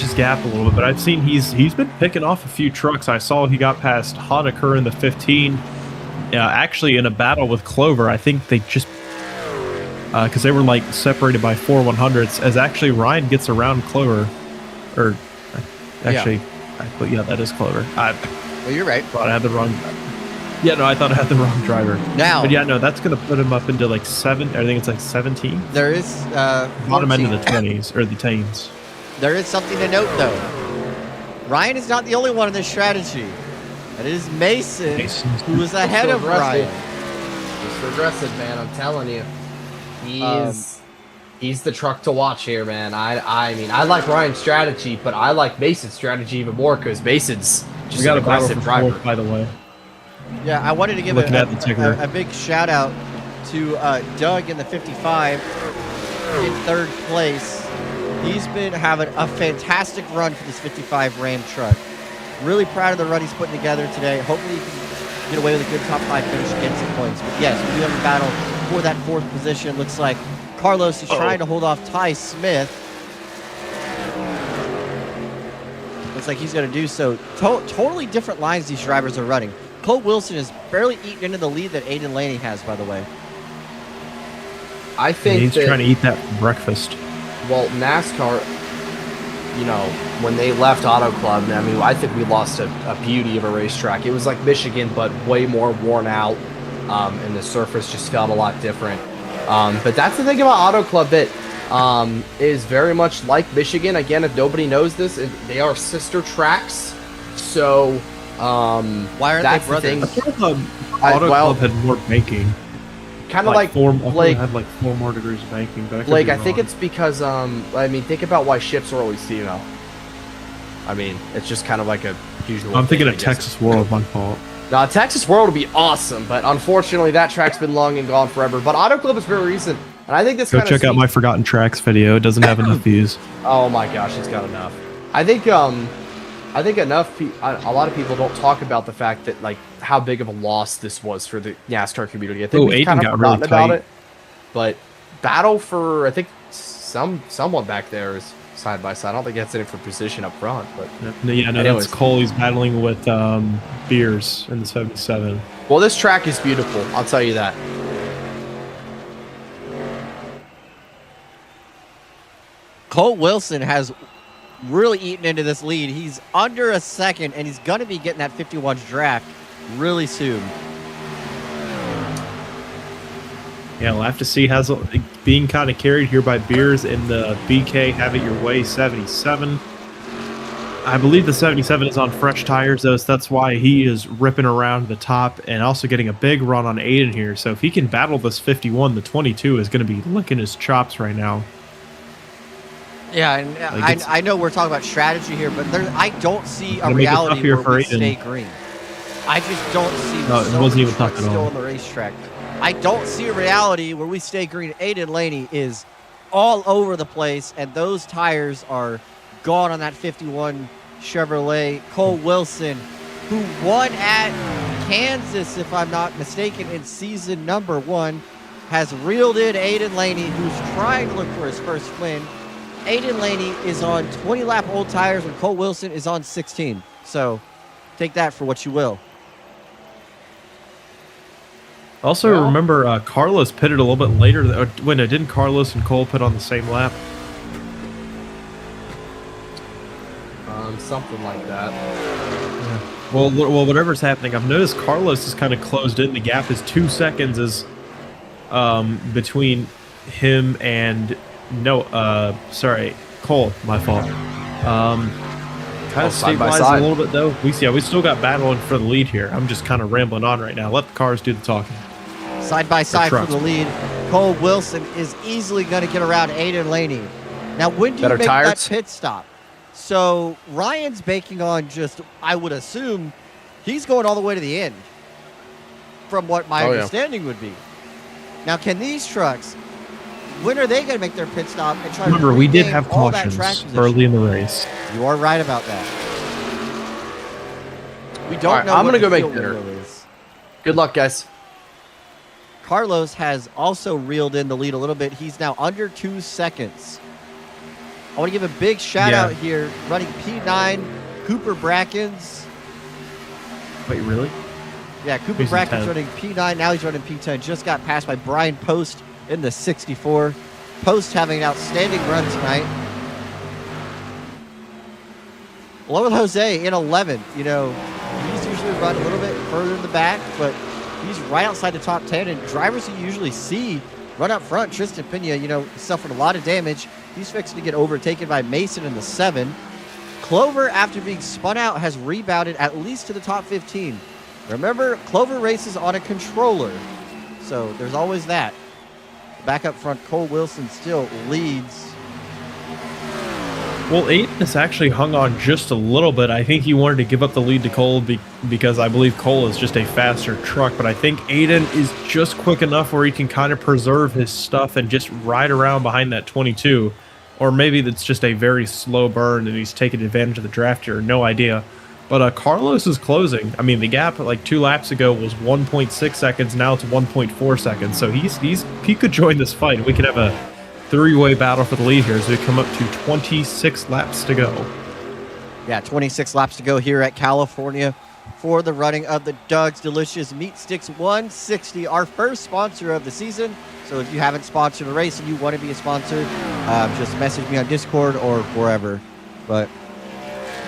his gap a little bit, but I've seen he's been picking off a few trucks. I saw he got past Honecker in the 15. Actually, in a battle with Clover, I think they just because they were like separated by 4 100s. As actually Ryan gets around Clover, or actually, that is Clover. Well, you're right. Thought I had the wrong. Yeah, no, I thought I had the wrong driver. Now, but yeah, no, that's gonna put him up into like 7. I think it's like 17. There is bottom end of the 20s or the teens. There is something to note though. Ryan is not the only one in this strategy. It is Mason who is ahead of Ryan. He's progressive, man. I'm telling you, he's the truck to watch here, man. I mean, I like Ryan's strategy, but I like Mason's strategy even more because Mason's just an aggressive driver. Fourth, by the way. Yeah, I wanted to give a big shout out to Doug in the 55 in third place. He's been having a fantastic run for this 55 Ram truck. Really proud of the run he's putting together today. Hopefully he can get away with a good top 5 finish and get some points. But yes, we have a battle for that 4th position. Looks like Carlos is trying to hold off Ty Smith. Looks like he's going to do so. Totally different lines these drivers are running. Cole Wilson is barely eaten into the lead that Aiden Laney has, by the way. I think he's trying to eat that for breakfast. Well, NASCAR, you know, when they left Auto Club, I mean, I think we lost a beauty of a racetrack. It was like Michigan, but way more worn out, and the surface just felt a lot different. But that's the thing about Auto Club that is very much like Michigan. Again, if nobody knows this, they are sister tracks. So... why aren't they brothers? Auto Club had more banking. Kind of like Blake had like 4 more degrees of banking. But I think it's because I mean, think about why ships are always female. I mean, it's just kind of like a usual. I'm thinking of Texas World. My fault. Now, Texas World would be awesome, but unfortunately, that track's been long and gone forever. But Auto Club is very recent, and I think this. Go check out my Forgotten Tracks video. It doesn't have enough views. Oh my gosh, it's got enough. I think a lot of people don't talk about the fact that like how big of a loss this was for the NASCAR community. I think we've kind of forgotten about it. But battle for, I think someone back there is side by side. I don't think that's in it for position up front, but that's Cole. He's battling with Beers in the 77. Well, this track is beautiful. I'll tell you that. Cole Wilson has really eaten into this lead. He's under a second, and he's going to be getting that 51 draft really soon. Yeah, we'll have to see. Being kind of carried here by Beers in the BK Have It Your Way 77. I believe the 77 is on fresh tires, though, so that's why he is ripping around the top and also getting a big run on Aiden here. So if he can battle this 51, the 22 is going to be licking his chops right now. Yeah, and I know we're talking about strategy here, but I don't see a reality where we stay green. I just don't see it wasn't even tough at still all on the racetrack. I don't see a reality where we stay green. Aiden Laney is all over the place, and those tires are gone on that 51 Chevrolet. Cole Wilson, who won at Kansas, if I'm not mistaken, in season number 1, has reeled in Aiden Laney, who's trying to look for his first win. Aiden Laney is on 20-lap old tires when Cole Wilson is on 16. So take that for what you will. Also, remember, Carlos pitted a little bit later. Didn't Carlos and Cole pit on the same lap? Something like that. Yeah. Well, whatever's happening, I've noticed Carlos is kind of closed in. The gap is 2 seconds between him and Cole. My fault. Kind of side by stabilized a side. little bit though. We still got battling for the lead here. I'm just kind of rambling on right now. Let the cars do the talking. Side by side for trucks. the lead. Cole Wilson is easily going to get around Aiden Laney. Now, when do you Better make tires? that pit stop? So Ryan's banking on just, I would assume, he's going all the way to the end, from what my understanding would be. Now, can these trucks, when are they going to make their pit stop and try Remember, to we did regain have all that track cautions position? early in the race. You are right about that. We don't All right, know. I'm what gonna the go make field dinner. window is. Good luck, guys. Carlos has also reeled in the lead a little bit. He's now under 2 seconds. I want to give a big shout out here, running P9, Cooper Brackens. Wait, really? Yeah, Cooper He's in Brackens 10th. running P9. Now he's running P10. Just got passed by Brian Post in the 64. Post having an outstanding run tonight. Along with Jose in 11. You know, he's usually run a little bit further in the back, but he's right outside the top 10. And drivers you usually see run up front, Tristan Pena, you know, suffered a lot of damage. He's fixing to get overtaken by Mason in the 7. Clover, after being spun out, has rebounded at least to the top 15. Remember, Clover races on a controller, so there's always that. Back up front, Cole Wilson still leads. Well, Aiden has actually hung on just a little bit. I think he wanted to give up the lead to Cole because I believe Cole is just a faster truck. But I think Aiden is just quick enough where he can kind of preserve his stuff and just ride around behind that 22. Or maybe that's just a very slow burn and he's taking advantage of the draft here. No idea. But Carlos is closing. I mean, the gap like 2 laps ago was 1.6 seconds. Now it's 1.4 seconds. So he could join this fight. We could have a 3-way battle for the lead here as we come up to 26 laps to go. Yeah, 26 laps to go here at California for the running of the Doug's Delicious Meatsticks 160, our first sponsor of the season. So if you haven't sponsored a race and you want to be a sponsor, just message me on Discord or wherever. But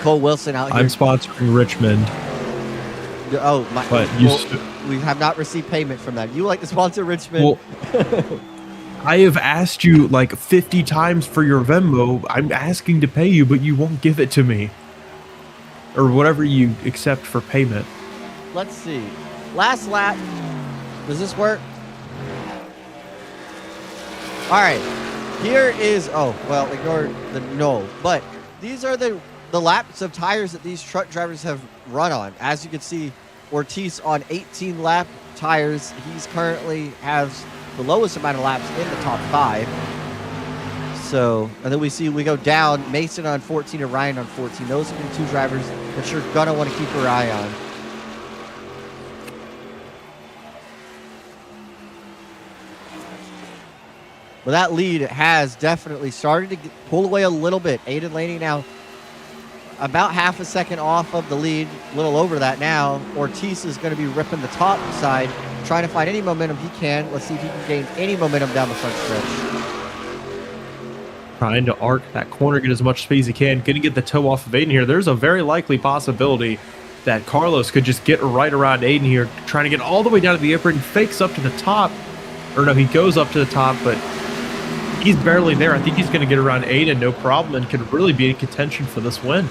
Cole Wilson out here. I'm sponsoring Richmond. Oh, my. But we have not received payment from them. You like to sponsor Richmond? Well, I have asked you like 50 times for your Venmo. I'm asking to pay you, but you won't give it to me. Or whatever you accept for payment. Let's see. Last lap. Does this work? All right. Here is, oh, well, ignore the no. But these are the laps of tires that these truck drivers have run on. As you can see, Ortiz on 18 lap tires. He's currently has the lowest amount of laps in the top 5. So, and then we go down, Mason on 14 and Ryan on 14. Those are the 2 drivers that you're going to want to keep your eye on. Well, that lead has definitely started to pull away a little bit. Aiden Laney now about half a second off of the lead, a little over that now. Ortiz is going to be ripping the top side, trying to find any momentum he can. Let's see if he can gain any momentum down the front stretch. Trying to arc that corner, get as much speed as he can. Going to get the toe off of Aiden here. There's a very likely possibility that Carlos could just get right around Aiden here, trying to get all the way down to the apron. Fakes up to the top. Or no, he goes up to the top, but he's barely there. I think he's going to get around Aiden, no problem, and could really be in contention for this win.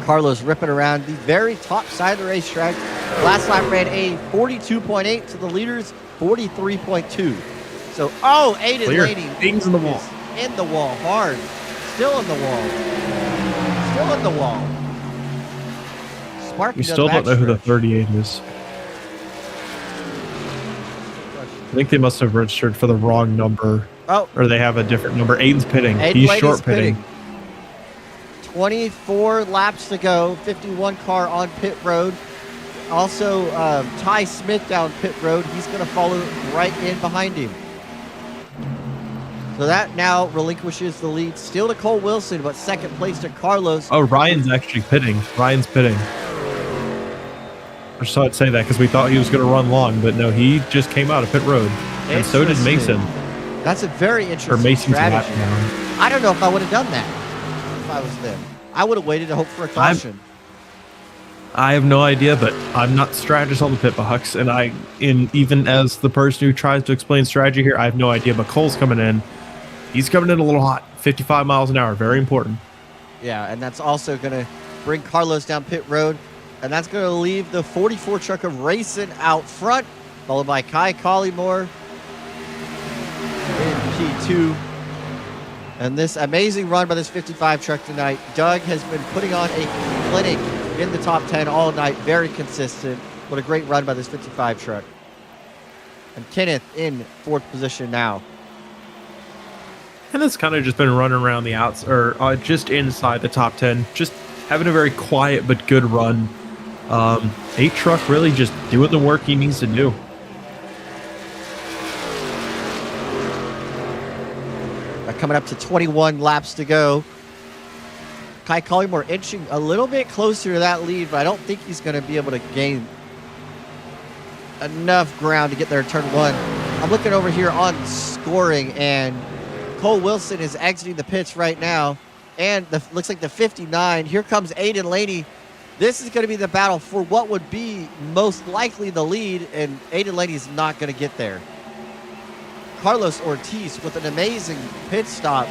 Carlos ripping around the very top side of the racetrack. Last lap ran a 42.8 to the leaders, 43.2. So, oh, Aiden Laney things in the wall. In the wall, hard. Still in the wall. Still in the wall. Sparky We still don't know who the 38 is. I think they must have registered for the wrong number. Oh. Or they have a different number. Aiden's pitting. Aiden He's Laney's short pitting. 24 laps to go. 51 car on pit road. Also, Ty Smith down pit road. He's going to follow right in behind him. So that now relinquishes the lead. Still to Cole Wilson, but second place to Carlos. Oh, Ryan's actually pitting. Ryan's pitting. I just thought I'd say that because we thought he was going to run long, but no, he just came out of pit road. And so did Mason. That's a very interesting Or Mason's lap strategy. down. I don't know if I would have done that if I was them. I would have waited to hope for a caution. I have no idea, but I'm not strategist on the pit box, and even as the person who tries to explain strategy here, I have no idea. But Cole's coming in. He's coming in a little hot. 55 miles an hour, very important. Yeah, and that's also going to bring Carlos down pit road. And that's going to leave the 44 truck of Racing out front, followed by Kai Collymore in P2. And this amazing run by this 55 truck tonight. Doug has been putting on a clinic in the top 10 all night. Very consistent. What a great run by this 55 truck. And Kenneth in 4th position now. And it's kind of just been running around the outs, or just inside the top 10. Just having a very quiet but good run. 8 truck really just doing the work he needs to do. Coming up to 21 laps to go. Kai Collymore inching a little bit closer to that lead, but I don't think he's going to be able to gain enough ground to get there in turn 1. I'm looking over here on scoring, and Cole Wilson is exiting the pits right now. And looks like the 59. Here comes Aiden Laney. This is going to be the battle for what would be most likely the lead, and Aiden Laney is not going to get there. Carlos Ortiz with an amazing pit stop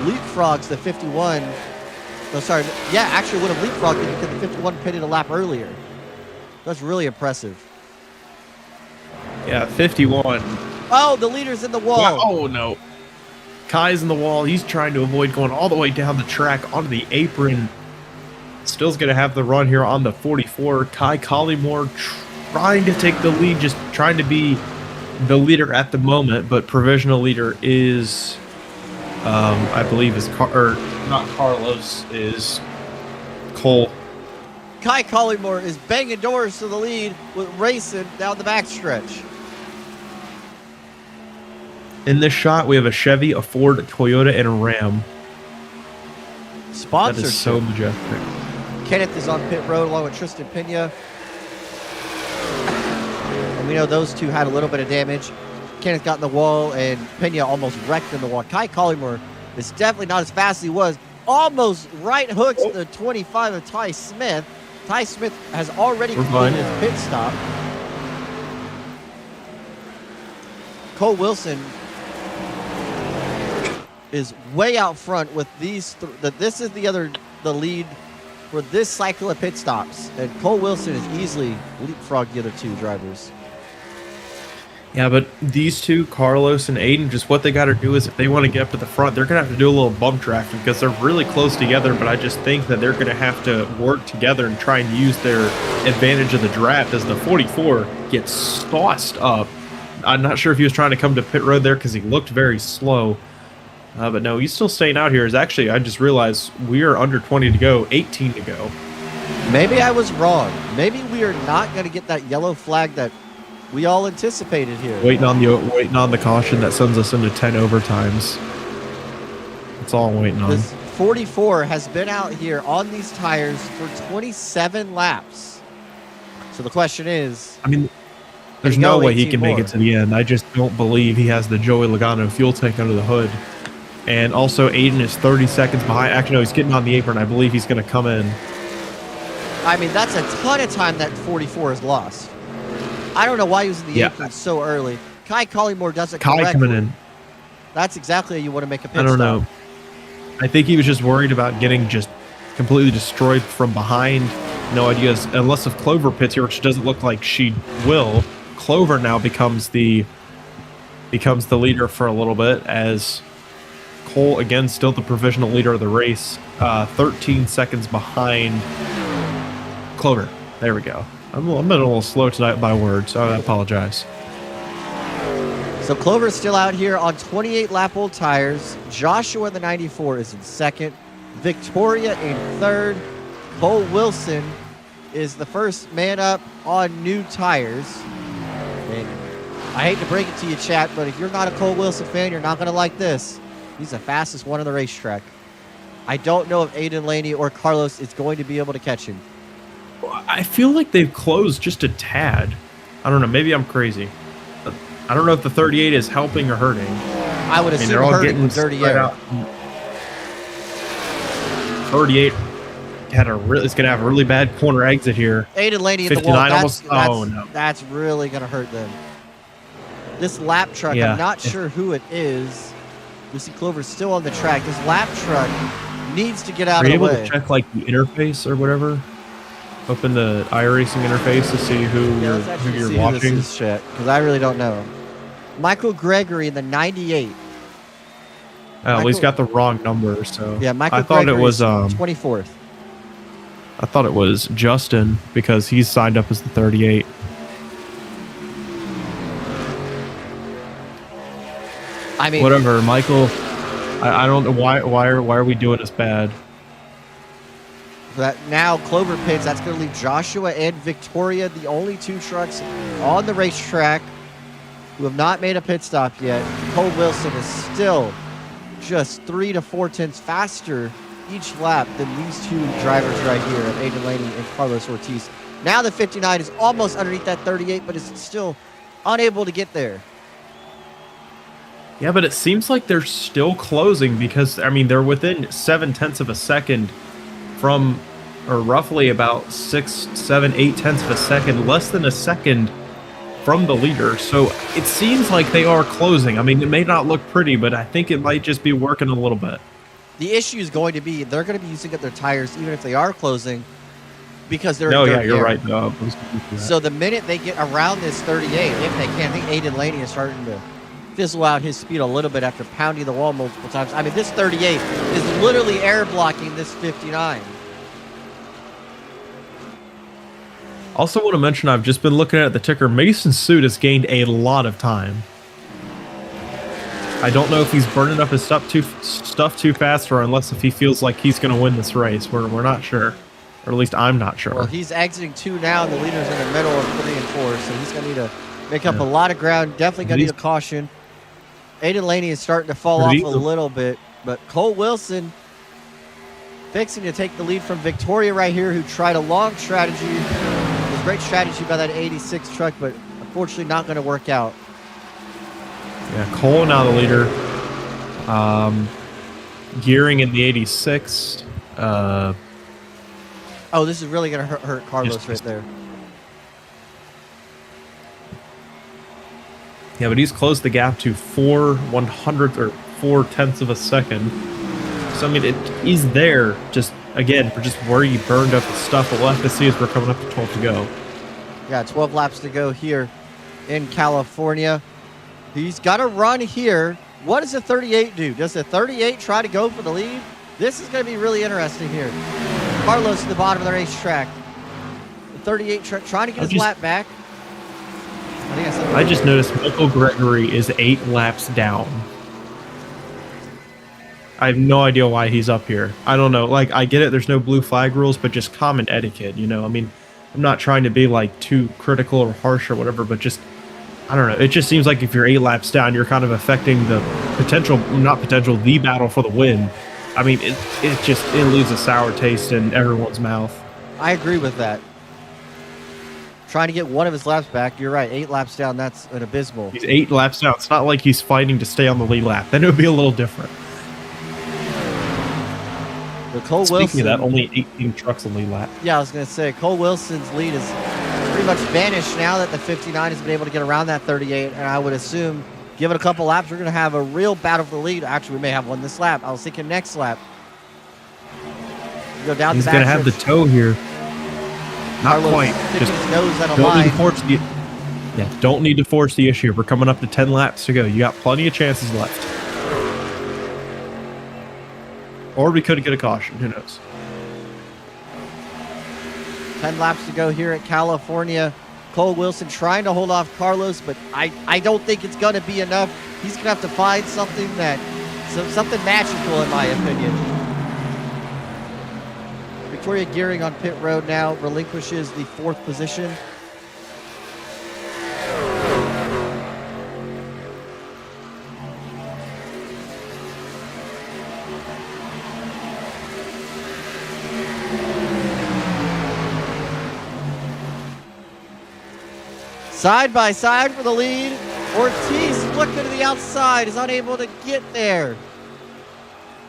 leapfrogs the 51. No, sorry. Yeah, actually would have leapfrogged it because the 51 pitted a lap earlier. That's really impressive. Yeah, 51. Oh, the leader's in the wall. Wow. Oh, no. Kai's in the wall. He's trying to avoid going all the way down the track onto the apron. Still's going to have the run here on the 44. Kai Collymore trying to take the lead, just trying to be the leader at the moment, but provisional leader is, I believe, is not Carlos, is Cole. Kai Collymore is banging doors to the lead with Racing down the backstretch. In this shot, we have a Chevy, a Ford, a Toyota, and a Ram. Sponsorship. That is so majestic. Kenneth is on pit road along with Tristan Pena. And we know those two had a little bit of damage. Kenneth got in the wall, and Pena almost wrecked in the wall. Kai Collymore is definitely not as fast as he was. Almost right hooks the 25 of Ty Smith. Ty Smith has already completed his pit stop. Cole Wilson is way out front with these. This is the lead for this cycle of pit stops, and Cole Wilson is easily leapfrogged the other two drivers. Yeah, but these two, Carlos and Aiden, just what they got to do is if they want to get up to the front, they're going to have to do a little bump traffic because they're really close together, but I just think that they're going to have to work together and try and use their advantage of the draft as the 44 gets sauced up. I'm not sure if he was trying to come to pit road there because he looked very slow. But no, he's still staying out here. Actually, I just realized we are under 20 to go, 18 to go. Maybe I was wrong. Maybe we are not going to get that yellow flag that we all anticipated here. Waiting on the caution that sends us into 10 overtimes. That's all I'm waiting on. This 44 has been out here on these tires for 27 laps. So the question is, I mean, there's no way he can make it to the end. I just don't believe he has the Joey Logano fuel tank under the hood. And also, Aiden is 30 seconds behind. Actually, no, he's getting on the apron. I believe he's going to come in. I mean, that's a ton of time that 44 has lost. I don't know why he was in the apron so early. Kai Collymore does it correctly. Kai coming in. That's exactly how you want to make a pit stop. I don't know. I think he was just worried about getting just completely destroyed from behind. No ideas. Unless if Clover pits here, which doesn't look like she will. Clover now becomes the leader for a little bit, as Cole, again, still the provisional leader of the race, 13 seconds behind Clover. There we go. I'm a little slow tonight by words, so I apologize. So Clover's still out here on 28 lap old tires. Joshua the 94 is in second. Victoria in third. Cole Wilson is the first man up on new tires. And I hate to break it to you, chat, but if you're not a Cole Wilson fan, you're not going to like this. He's the fastest one on the racetrack. I don't know if Aiden Laney or Carlos is going to be able to catch him. I feel like they've closed just a tad. I don't know. Maybe I'm crazy. But I don't know if the 38 is helping or hurting. I would assume hurting with dirty air. 38 is going to have a really bad corner exit here. Aiden Laney in the wall. That's really going to hurt them. This lap truck, I'm not sure who it is. Lucy Clover's still on the track. This lap truck needs to get out Are of you the able way. to check like the interface or whatever? Open the iRacing interface to see who Yeah, let's who actually you're see watching. who this is, chat, because I really don't know. Michael Gregory in the 98. Oh, well, he's Michael- got the wrong number, so Yeah, Michael I thought Gregory it was is 24th. I thought it was Justin because he's signed up as the 38. I mean, Whatever, Michael. I don't know why are we doing this bad? that now Clover Pits, that's going to leave Joshua and Victoria, the only two trucks on the racetrack who have not made a pit stop yet. Cole Wilson is still just 3 to 4 tenths faster each lap than these two drivers right here, of Aiden Laney and Carlos Ortiz. Now the 59 is almost underneath that 38, but is still unable to get there. Yeah, but it seems like they're still closing because, I mean, they're within 7/10 of a second from, or roughly about 6, 7, 8/10 of a second, less than a second from the leader. So it seems like they are closing. I mean, it may not look pretty, but I think it might just be working a little bit. The issue is going to be they're going to be using up their tires even if they are closing because they're No, in yeah, third you're gear. right. No, So the minute they get around this 38, if they can, I think Aiden Laney is starting to fizzle out his speed a little bit after pounding the wall multiple times. I mean, this 38 is literally air blocking this 59. Also want to mention, I've just been looking at the ticker. Mason's suit has gained a lot of time. I don't know if he's burning up his stuff too fast, or unless if he feels like he's going to win this race. We're not sure, or at least I'm not sure. Well, he's exiting 2 now, and the leader's in the middle of 3 and 4, so he's going to need to make up a lot of ground. Definitely going to need a caution. Aiden Laney is starting to fall off a little bit, but Cole Wilson fixing to take the lead from Victoria right here, who tried a long strategy. It was great strategy by that 86 truck, but unfortunately not going to work out. Yeah, Cole now the leader. Gearing in the 86. Oh, this is really going to hurt Carlos right there. Yeah, but he's closed the gap to 4/100th or 4/10 of a second. So I mean, he's there. Just again, for just where he burned up the stuff. But we'll have to see as we're coming up to 12 to go. Yeah, 12 laps to go here in California. He's got to run here. What does the 38 do? Does the 38 try to go for the lead? This is going to be really interesting here. Carlos at the bottom of the racetrack. The 38 trying to get his lap back. I just noticed Michael Gregory is 8 laps down. I have no idea why he's up here. I don't know. Like, I get it, there's no blue flag rules, but just common etiquette, you know? I mean, I'm not trying to be, like, too critical or harsh or whatever, but just, I don't know. It just seems like if you're 8 laps down, you're kind of affecting the the battle for the win. I mean, it leaves a sour taste in everyone's mouth. I agree with that. Trying to get one of his laps back. You're right. 8 laps down. That's an abysmal. He's 8 laps down. It's not like he's fighting to stay on the lead lap. Then it would be a little different. But Cole Speaking Wilson, of that, only 18 trucks on lead lap. Yeah, I was going to say, Cole Wilson's lead is pretty much vanished now that the 59 has been able to get around that 38. And I would assume, give it a couple laps, we're going to have a real battle for the lead. Actually, we may have one this lap. I was thinking next lap. Go down He's the going back to have the stretch. toe here. Not Carlos quite. sticking Just his nose on a don't need line. to force the. Yeah, don't need to force the issue. We're coming up to 10 laps to go. You got plenty of chances left. Or we could get a caution. Who knows? 10 laps to go here at California. Cole Wilson trying to hold off Carlos, but I don't think it's going to be enough. He's going to have to find something something magical, in my opinion. Victoria Gearing on pit road now relinquishes the 4th position. Side by side for the lead. Ortiz looking to the outside, is unable to get there.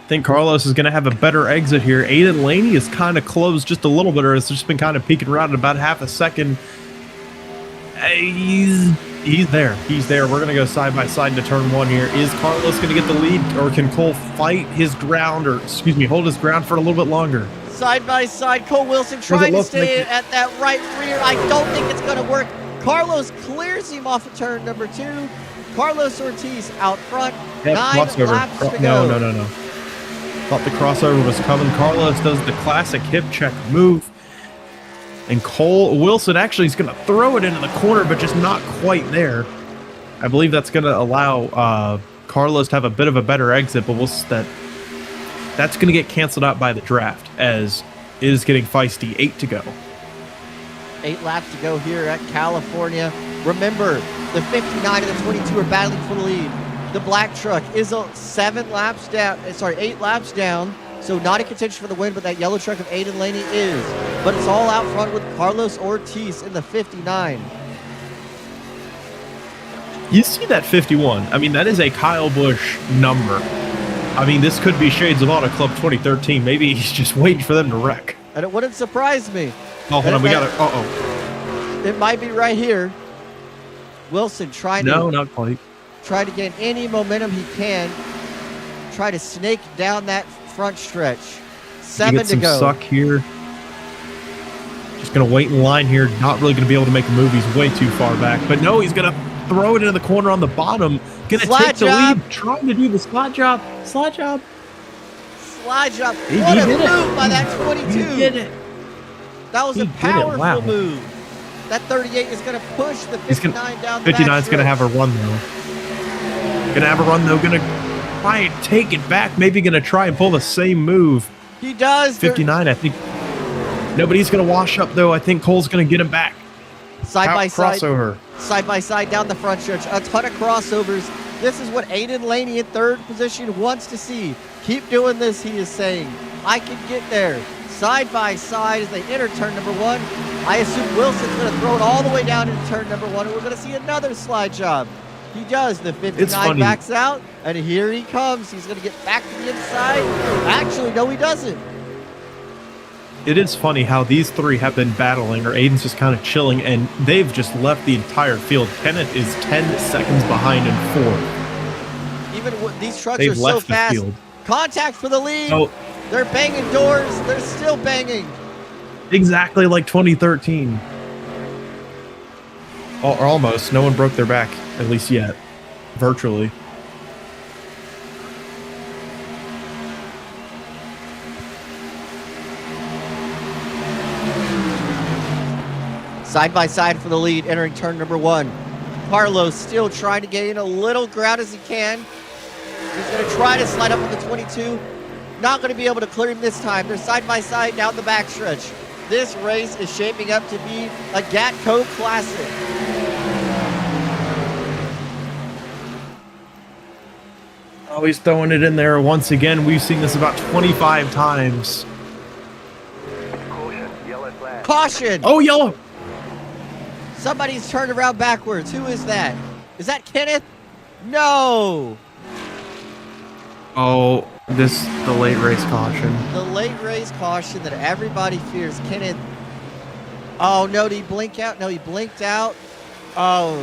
I think Carlos is going to have a better exit here. Aiden Laney is kind of closed just a little bit, or has just been kind of peeking around at about half a second. He's He's there. He's there. We're going to go side by side into turn 1 here. Is Carlos going to get the lead, or can Cole fight his ground, or excuse me, hold his ground for a little bit longer? Side by side, Cole Wilson trying to stay at that right rear. I don't think it's going to work. Carlos clears him off of turn number 2. Carlos Ortiz out front. Yep, 9 crossover. laps to go. No. Thought the crossover was coming. Carlos does the classic hip check move. And Cole Wilson actually is going to throw it into the corner, but just not quite there. I believe that's going to allow Carlos to have a bit of a better exit, but that's going to get canceled out by the draft, as it is getting feisty. 8 to go. 8 laps to go here at California. Remember, the 59 and the 22 are battling for the lead. The black truck is 8 laps down. So not in contention for the win, but that yellow truck of Aiden Laney is. But it's all out front with Carlos Ortiz in the 59. You see that 51. I mean, that is a Kyle Busch number. I mean, this could be Shades of Auto Club 2013. Maybe he's just waiting for them to wreck. And it wouldn't surprise me. Oh, hold on. We got it. It might be right here. Wilson trying not quite. Try to gain any momentum he can. Try to snake down that front stretch. 7 to go. Suck here. Just going to wait in line here. Not really going to be able to make a move. He's way too far back. But no, he's going to throw it into the corner on the bottom. Going to take the lead. Trying to do the slide job. Slide job. What a move by that 22. He did it. That was a powerful move. That 38 is going to push the 59 down the 59 is going to have a run, though. Going to try and take it back. Maybe going to try and pull the same move. He does. 59, I think. Nobody's going to wash up, though. I think Cole's going to get him back. Side by side. Crossover. Side by side down the front stretch. A ton of crossovers. This is what Aiden Laney in 3rd position wants to see. Keep doing this, he is saying. I can get there. Side by side as they enter turn number 1. I assume Wilson's going to throw it all the way down into turn number 1, and we're going to see another slide job. He does. The 59 backs out, and here he comes. He's going to get back to the inside. Actually, no, he doesn't. It is funny how these 3 have been battling, or Aiden's just kind of chilling, and they've just left the entire field. Kenneth is 10 seconds behind in 4th. Even these trucks are so fast. Field. Contact for the lead. Oh. They're banging doors. They're still banging. Exactly like 2013. Or almost. No one broke their back, at least yet. Virtually. Side by side for the lead, entering turn number 1. Carlos still trying to gain a little ground as he can. He's going to try to slide up on the 22. Not going to be able to clear him this time. They're side by side down the backstretch. This race is shaping up to be a GATCO Classic. Oh, he's throwing it in there once again. We've seen this about 25 times. Caution! Oh, yellow! Somebody's turned around backwards. Who is that? Is that Kenneth? No! Oh, the late race caution. The late race caution that everybody fears. Kenneth. Oh, no, did he blink out? No, he blinked out. Oh,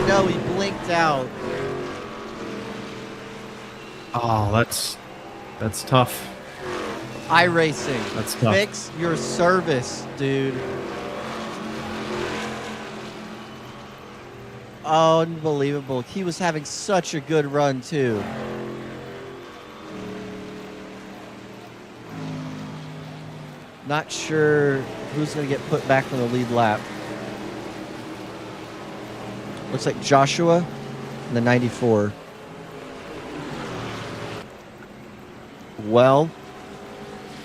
no, he blinked out. Oh, that's tough. iRacing. That's tough. Fix your service, dude. Unbelievable. He was having such a good run, too. Not sure who's going to get put back on the lead lap. Looks like Joshua in the 94. Well,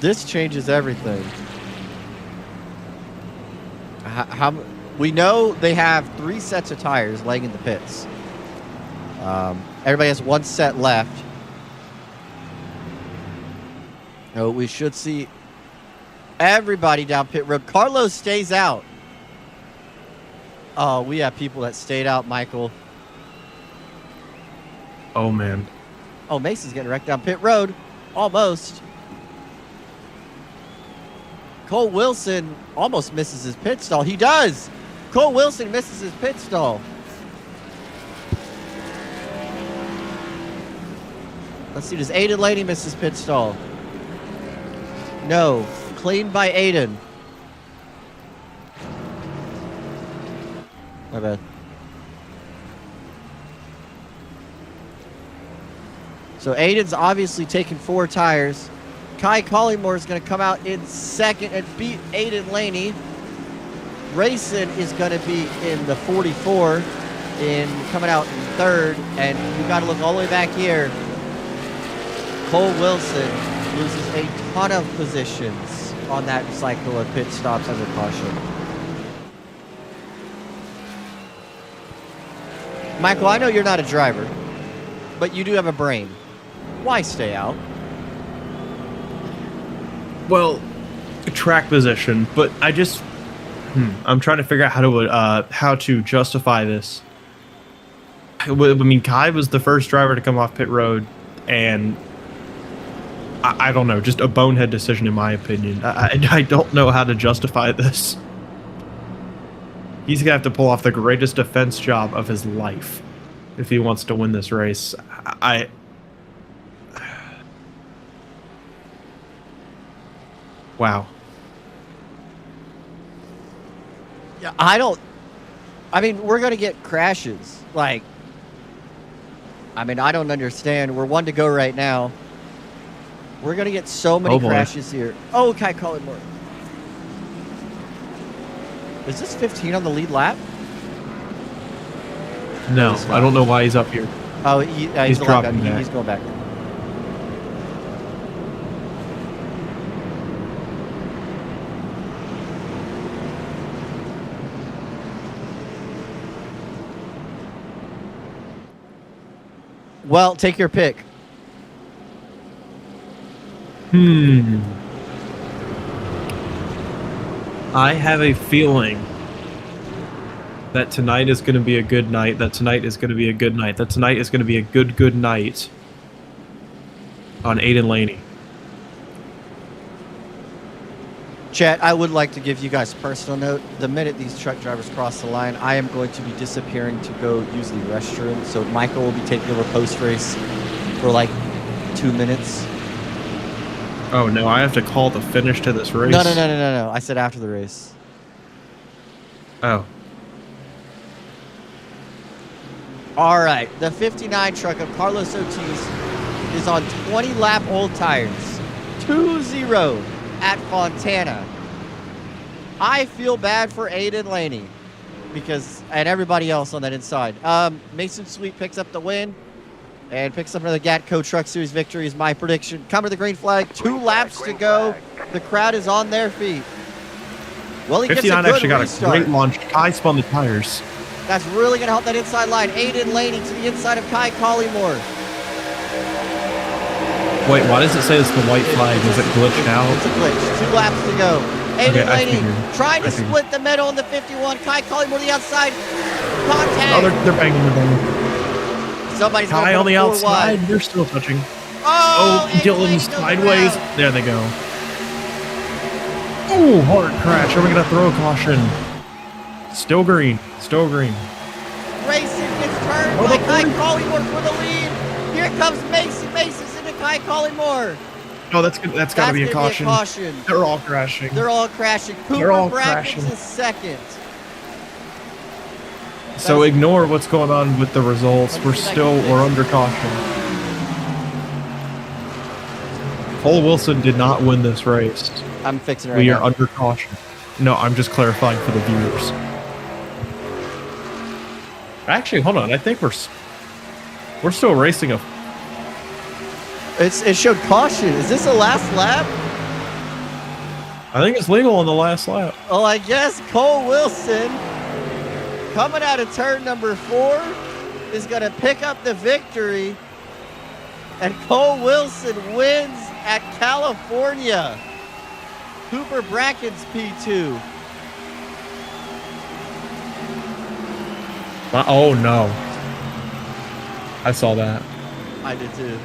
this changes everything. We know they have 3 sets of tires laying in the pits. Everybody has 1 set left. Oh, we should see everybody down pit road. Carlos stays out. Oh, we have people that stayed out, Michael. Oh, man. Oh, Mason's getting wrecked down pit road. Almost. Cole Wilson almost misses his pit stall. He does. Cole Wilson misses his pit stall. Let's see, does Aiden Laney miss his pit stall? No. Clean by Aiden. My bad. So Aiden's obviously taking 4 tires. Kai Collymore is going to come out in second and beat Aiden Laney. Racing is going to be in the 44 coming out in third. And you got to look all the way back here. Cole Wilson loses a ton of positions on that cycle of pit stops as a caution. Michael, I know you're not a driver, but you do have a brain. Why stay out? Well, track position, but I just I'm trying to figure out how to justify this. I mean, Kai was the first driver to come off pit road, and I don't know, just a bonehead decision in my opinion. I don't know how to justify this. He's gonna have to pull off the greatest defense job of his life if he wants to win this race. Wow. Yeah, I mean, we're going to get crashes. Like, I mean, I don't understand. We're 1 to go right now. We're going to get so many crashes here. Oh, Kai Collymore. Is this 15 on the lead lap? No, I don't know why he's up here. Oh, he's dropping back. He's going back. Well, take your pick. I have a feeling that tonight is going to be a good night. That tonight is going to be a good night. That tonight is going to be a good night on Aiden Laney. Chat, I would like to give you guys a personal note. The minute these truck drivers cross the line, I am going to be disappearing to go use the restroom. So Michael will be taking over post-race for like 2 minutes. Oh, no, I have to call the finish to this race? No. I said after the race. Oh. All right. The 59 truck of Carlos Ortiz is on 20-lap old tires. 2-0 at Fontana. I feel bad for Aiden Laney and everybody else on that inside. Mason Sweet picks up the win and picks up another GATCO Truck Series victory is my prediction. Come to the green flag. 2 laps to go. The crowd is on their feet. Well, he gets a good actually got restart. a great launch. Kai spun the tires. That's really going to help that inside line. Aiden Laney to the inside of Kai Collymore. Wait, why does it say it's the white flag? Is it glitched out? It's a glitch. 2 laps to go. Aiden Laney trying to split the middle in the 51. Kai Collymore to the outside. Contact. Oh, they're banging the ball. Somebody's going Kai on the outside. Wide. They're still touching. Oh, Dylan's sideways. There they go. Oh, hard crash. Are we going to throw a caution? Still green. Still green. Racing gets turned by Kai Collymore for the lead. Here comes Mason. Mason's into Kai Collymore. No, that's got to be a caution. They're all crashing. They're all crashing. Cooper Brackens is second. So ignore what's going on with the results. We're under caution. Cole Wilson did not win this race. I'm fixing it right now. We are under caution. No, I'm just clarifying for the viewers. Actually, hold on. I think we're still racing a. It showed caution. Is this a last lap? I think it's legal on the last lap. Well, I guess Cole Wilson, coming out of turn number 4, is going to pick up the victory. And Cole Wilson wins at California. Cooper Brackens P2. Oh, no. I saw that. I did too.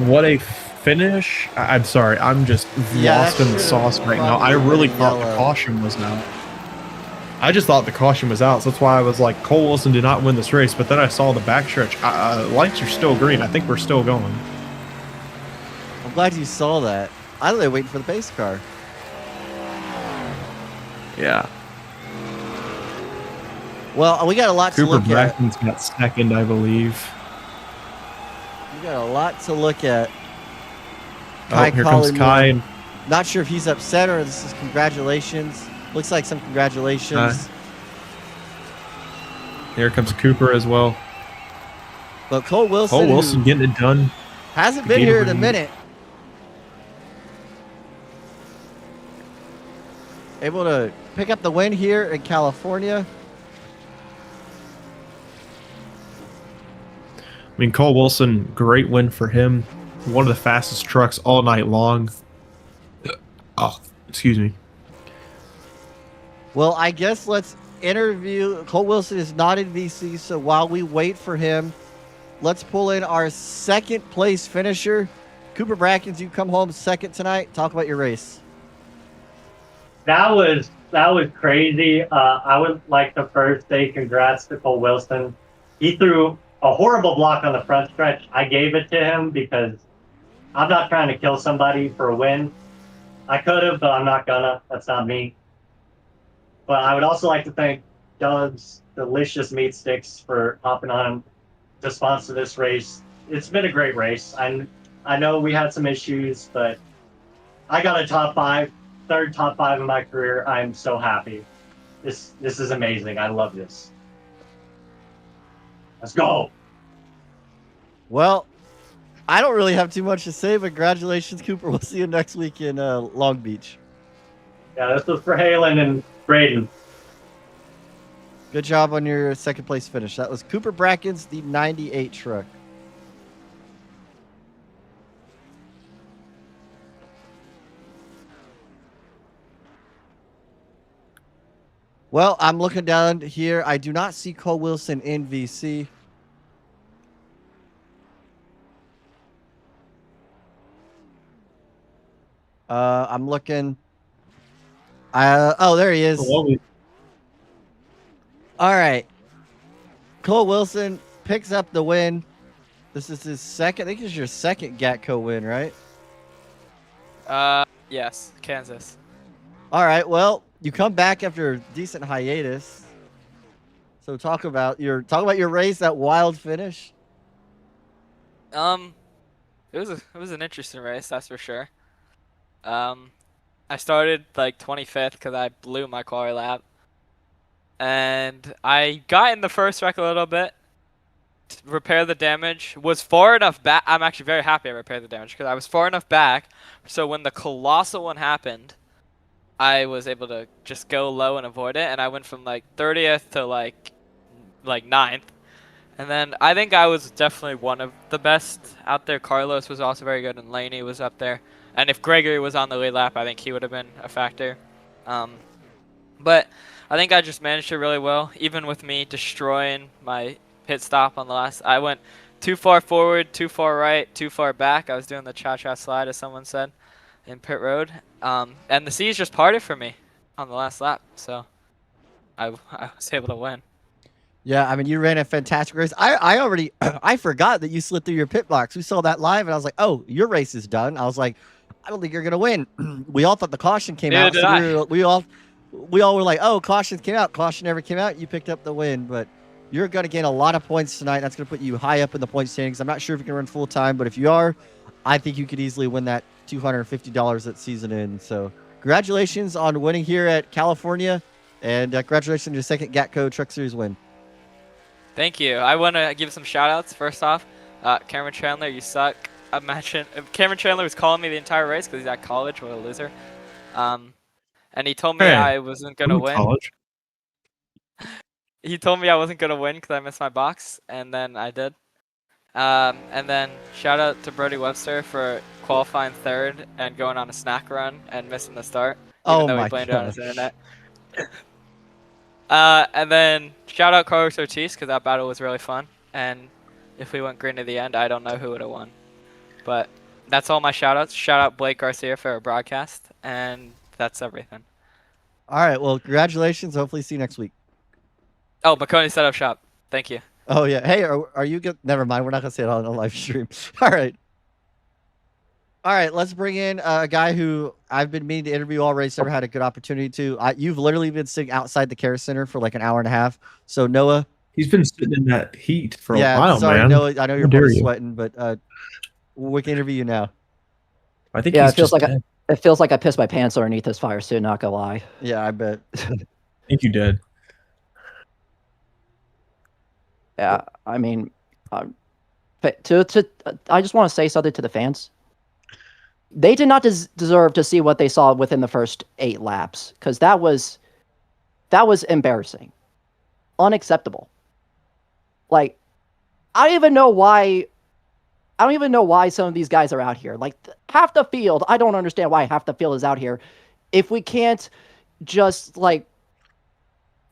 What a finish. I'm sorry. I'm just lost in the sauce right now. I really thought the caution was now. I just thought the caution was out, so that's why I was like, Cole Wilson did not win this race. But then I saw the backstretch. Lights are still green. I think we're still going. I'm glad you saw that. I thought they were waiting for the pace car. Yeah. Well, we got a lot to Cooper look at. Bracken's got second, I believe. We got a lot to look at. Oh, here comes Kai. Not sure if he's upset or this is congratulations. Looks like some congratulations. Here comes Cooper as well. But Cole Wilson. Cole Wilson getting it done. Hasn't been here in a minute. Able to pick up the win here in California. I mean, Cole Wilson, great win for him. One of the fastest trucks all night long. Oh, excuse me. Well, I guess let's interview. Cole Wilson is not in VC, so while we wait for him, let's pull in our second place finisher. Cooper Brackens, you come home second tonight. Talk about your race. That was crazy. I would like to first say congrats to Cole Wilson. He threw a horrible block on the front stretch. I gave it to him because I'm not trying to kill somebody for a win. I could have, but I'm not gonna. That's not me. But I would also like to thank Doug's Delicious Meatsticks for hopping on to sponsor this race. It's been a great race. I know we had some issues, but I got a top 5, third top 5 in my career. I'm so happy. This is amazing. I love this. Let's go. Well, I don't really have too much to say, but congratulations, Cooper. We'll see you next week in Long Beach. Yeah, this was for Halen and Braden. Good job on your second place finish. That was Cooper Brackens, the 98 truck. Well, I'm looking down here. I do not see Cole Wilson in VC. I'm looking. Oh, there he is. All right. Cole Wilson picks up the win. This is his second. I think it's your second GATCO win, right? Yes, Kansas. All right. Well, you come back after a decent hiatus. So talk about your race, that wild finish. It was an interesting race, that's for sure. I started like 25th because I blew my quali lap, and I got in the first wreck a little bit. Repair the damage. Was far enough back. I'm actually very happy I repaired the damage because I was far enough back. So when the colossal one happened, I was able to just go low and avoid it, and I went from like 30th to like 9th. And then I think I was definitely one of the best out there. Carlos was also very good, and Laney was up there. And if Gregory was on the lead lap, I think he would have been a factor. But I think I just managed it really well, even with me destroying my pit stop on the last. I went too far forward, too far right, too far back. I was doing the cha-cha slide, as someone said, in pit road. And the seas just parted for me on the last lap, so I was able to win. Yeah, I mean, you ran a fantastic race. I already, I forgot that you slid through your pit box. We saw that live, and I was like, oh, your race is done. I was like, I don't think you're going to win. We all thought the caution came out. So we all were like, oh, caution came out. Caution never came out. You picked up the win, but you're going to gain a lot of points tonight. That's going to put you high up in the point standings. I'm not sure if you can run full time, but if you are, I think you could easily win that $250 that season in. So congratulations on winning here at California, and congratulations on your second GATCO Truck Series win. Thank you. I want to give some shout outs. First off, Cameron Chandler, you suck. Imagine Cameron Chandler was calling me the entire race because he's at college. What a loser. And he told me I wasn't going to win. College. He told me I wasn't going to win because I missed my box, and then I did. And then shout out to Brody Webster for qualifying third and going on a snack run and missing the start, even though he blamed it on his internet. And then shout out Carlos Ortiz because that battle was really fun. And if we went green to the end, I don't know who would have won. But that's all my shout outs. Shout out Blake Garcia for our broadcast. And that's everything. All right. Well, congratulations. Hopefully, see you next week. Oh, McConey set up shop. Thank you. Oh yeah. Hey, are you good? Never mind. We're not gonna say it on a live stream. All right. All right. Let's bring in a guy who I've been meaning to interview all race. Never had a good opportunity to. You've literally been sitting outside the care center for like an hour and a half. So Noah. He's been sitting in that heat for a Yeah. while, Sorry, man. Noah. I know you're How dare probably you. sweating, but we can interview you now. I think Yeah, he's it feels just like dead. it feels like I pissed my pants underneath this fire suit. Not gonna lie. Yeah, I bet. I think you did. Yeah, I mean, I just want to say something to the fans. They did not deserve to see what they saw within the first 8 laps, because that was embarrassing, unacceptable. Like, I don't even know why some of these guys are out here. Like, half the field, I don't understand why half the field is out here. If we can't just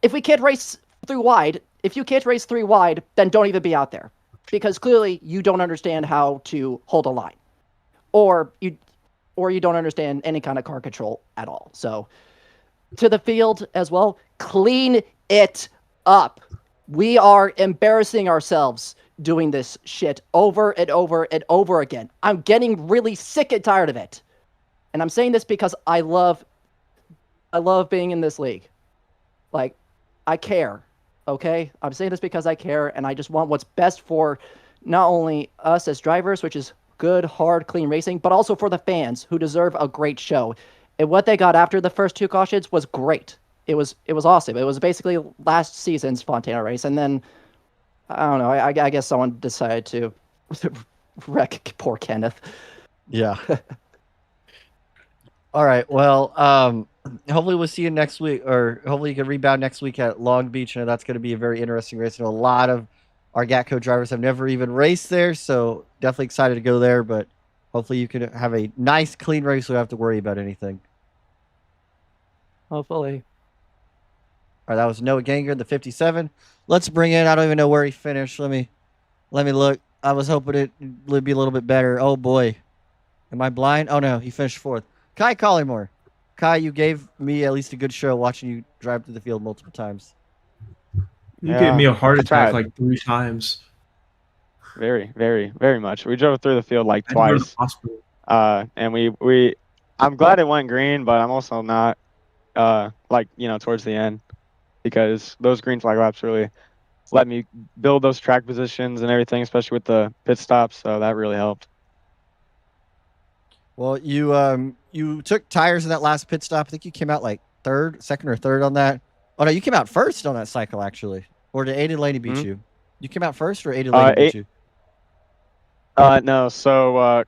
if we can't race through wide, if you can't race 3 wide, then don't even be out there, because clearly you don't understand how to hold a line, or you don't understand any kind of car control at all. So, to the field as well, clean it up. We are embarrassing ourselves doing this shit over and over and over again. I'm getting really sick and tired of it. And I'm saying this because I love being in this league. Like, I care, okay? I'm saying this because I care, and I just want what's best for not only us as drivers, which is good, hard, clean racing, but also for the fans who deserve a great show. And what they got after the first 2 cautions was great. It was awesome. It was basically last season's Fontana race, and then I don't know. I guess someone decided to wreck poor Kenneth. Yeah. All right. Well, hopefully we'll see you next week, or hopefully you can rebound next week at Long Beach. I know that's going to be a very interesting race. I know a lot of our GATCO drivers have never even raced there, so definitely excited to go there. But hopefully you can have a nice, clean race so you don't have to worry about anything. Hopefully. All right, that was Noah Ganger in the 57. Let's bring in. I don't even know where he finished. Let me look. I was hoping it would be a little bit better. Oh boy, am I blind? Oh no, he finished 4th. Kai Collymore. Kai, you gave me at least a good show watching you drive through the field multiple times. You gave me a heart I attack tried. like 3 times. Very, very, very much. We drove through the field like I had to go to the twice. hospital. And we I'm glad it went green, but I'm also not towards the end, because those green flag laps really let me build those track positions and everything, especially with the pit stops, so that really helped. Well, you took tires in that last pit stop. I think you came out like second or third on that. Oh no, you came out first on that cycle actually. Or did Aiden Laney beat you? You came out first, or Aiden Laney beat you? No. So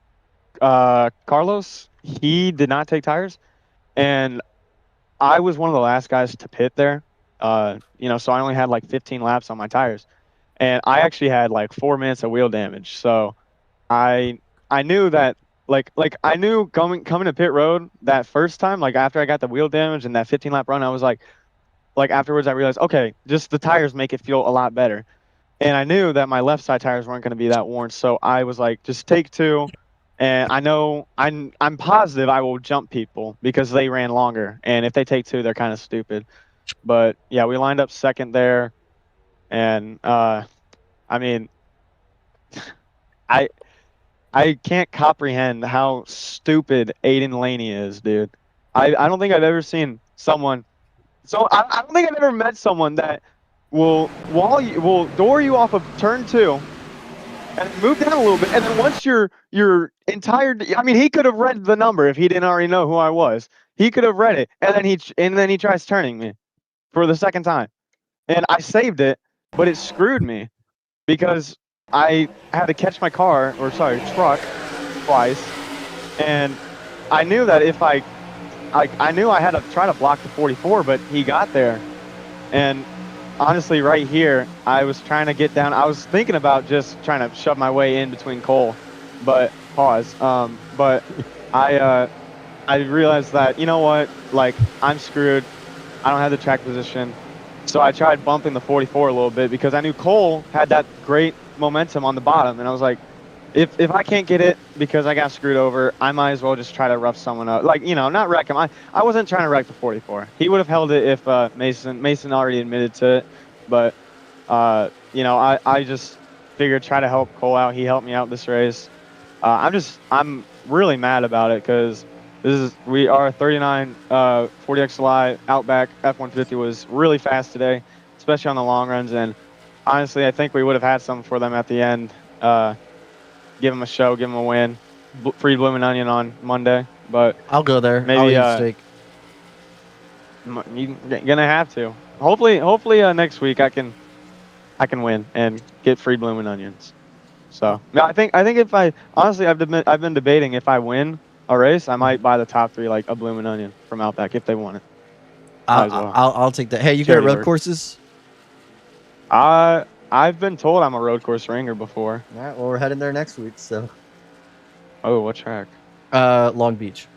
Carlos, he did not take tires, and I was one of the last guys to pit there. So I only had like 15 laps on my tires, and I actually had like 4 minutes of wheel damage. So I knew that I knew coming to pit road that first time, like after I got the wheel damage and that 15 lap run, I was like afterwards I realized, okay, just the tires make it feel a lot better. And I knew that my left side tires weren't going to be that worn, so I was like, just take 2. And I know I'm positive I will jump people because they ran longer, and if they take 2, they're kind of stupid. But yeah, we lined up second there, and I mean, I can't comprehend how stupid Aiden Laney is, dude. I don't think I've ever seen someone. So I don't think I've ever met someone that will door you off of turn 2 and move down a little bit, and then once your entire, I mean, he could have read the number if he didn't already know who I was. He could have read it, and then he tries turning me for the second time, and I saved it, but it screwed me because I had to catch my truck twice, and I knew that if I knew I had to try to block the 44, but he got there, and honestly, right here, I was trying to get down. I was thinking about just trying to shove my way in between Cole, but pause. But I realized that, you know what, like, I'm screwed. I don't have the track position. So I tried bumping the 44 a little bit because I knew Cole had that great momentum on the bottom, and I was like, if I can't get it because I got screwed over, I might as well just try to rough someone up. Like, not wreck him. I wasn't trying to wreck the 44. He would have held it if Mason already admitted to it. But I just figured try to help Cole out. He helped me out this race. I'm really mad about it because our 39 40XLI Outback F-150 was really fast today, especially on the long runs. And honestly, I think we would have had something for them at the end. Give them a show, give them a win. Free Bloomin' Onion on Monday, but I'll go there. maybe I'll eat steak. you're gonna have to. Hopefully, next week I can win and get free Bloomin' Onions. So no, I think if I've been debating if I win a race, I might buy the top 3 like a Bloomin' Onion from Outback if they want it. I'll take that. Hey, you good at road courses? I've been told I'm a road course ringer before. All right, well, we're heading there next week, so. Oh, what track? Long Beach.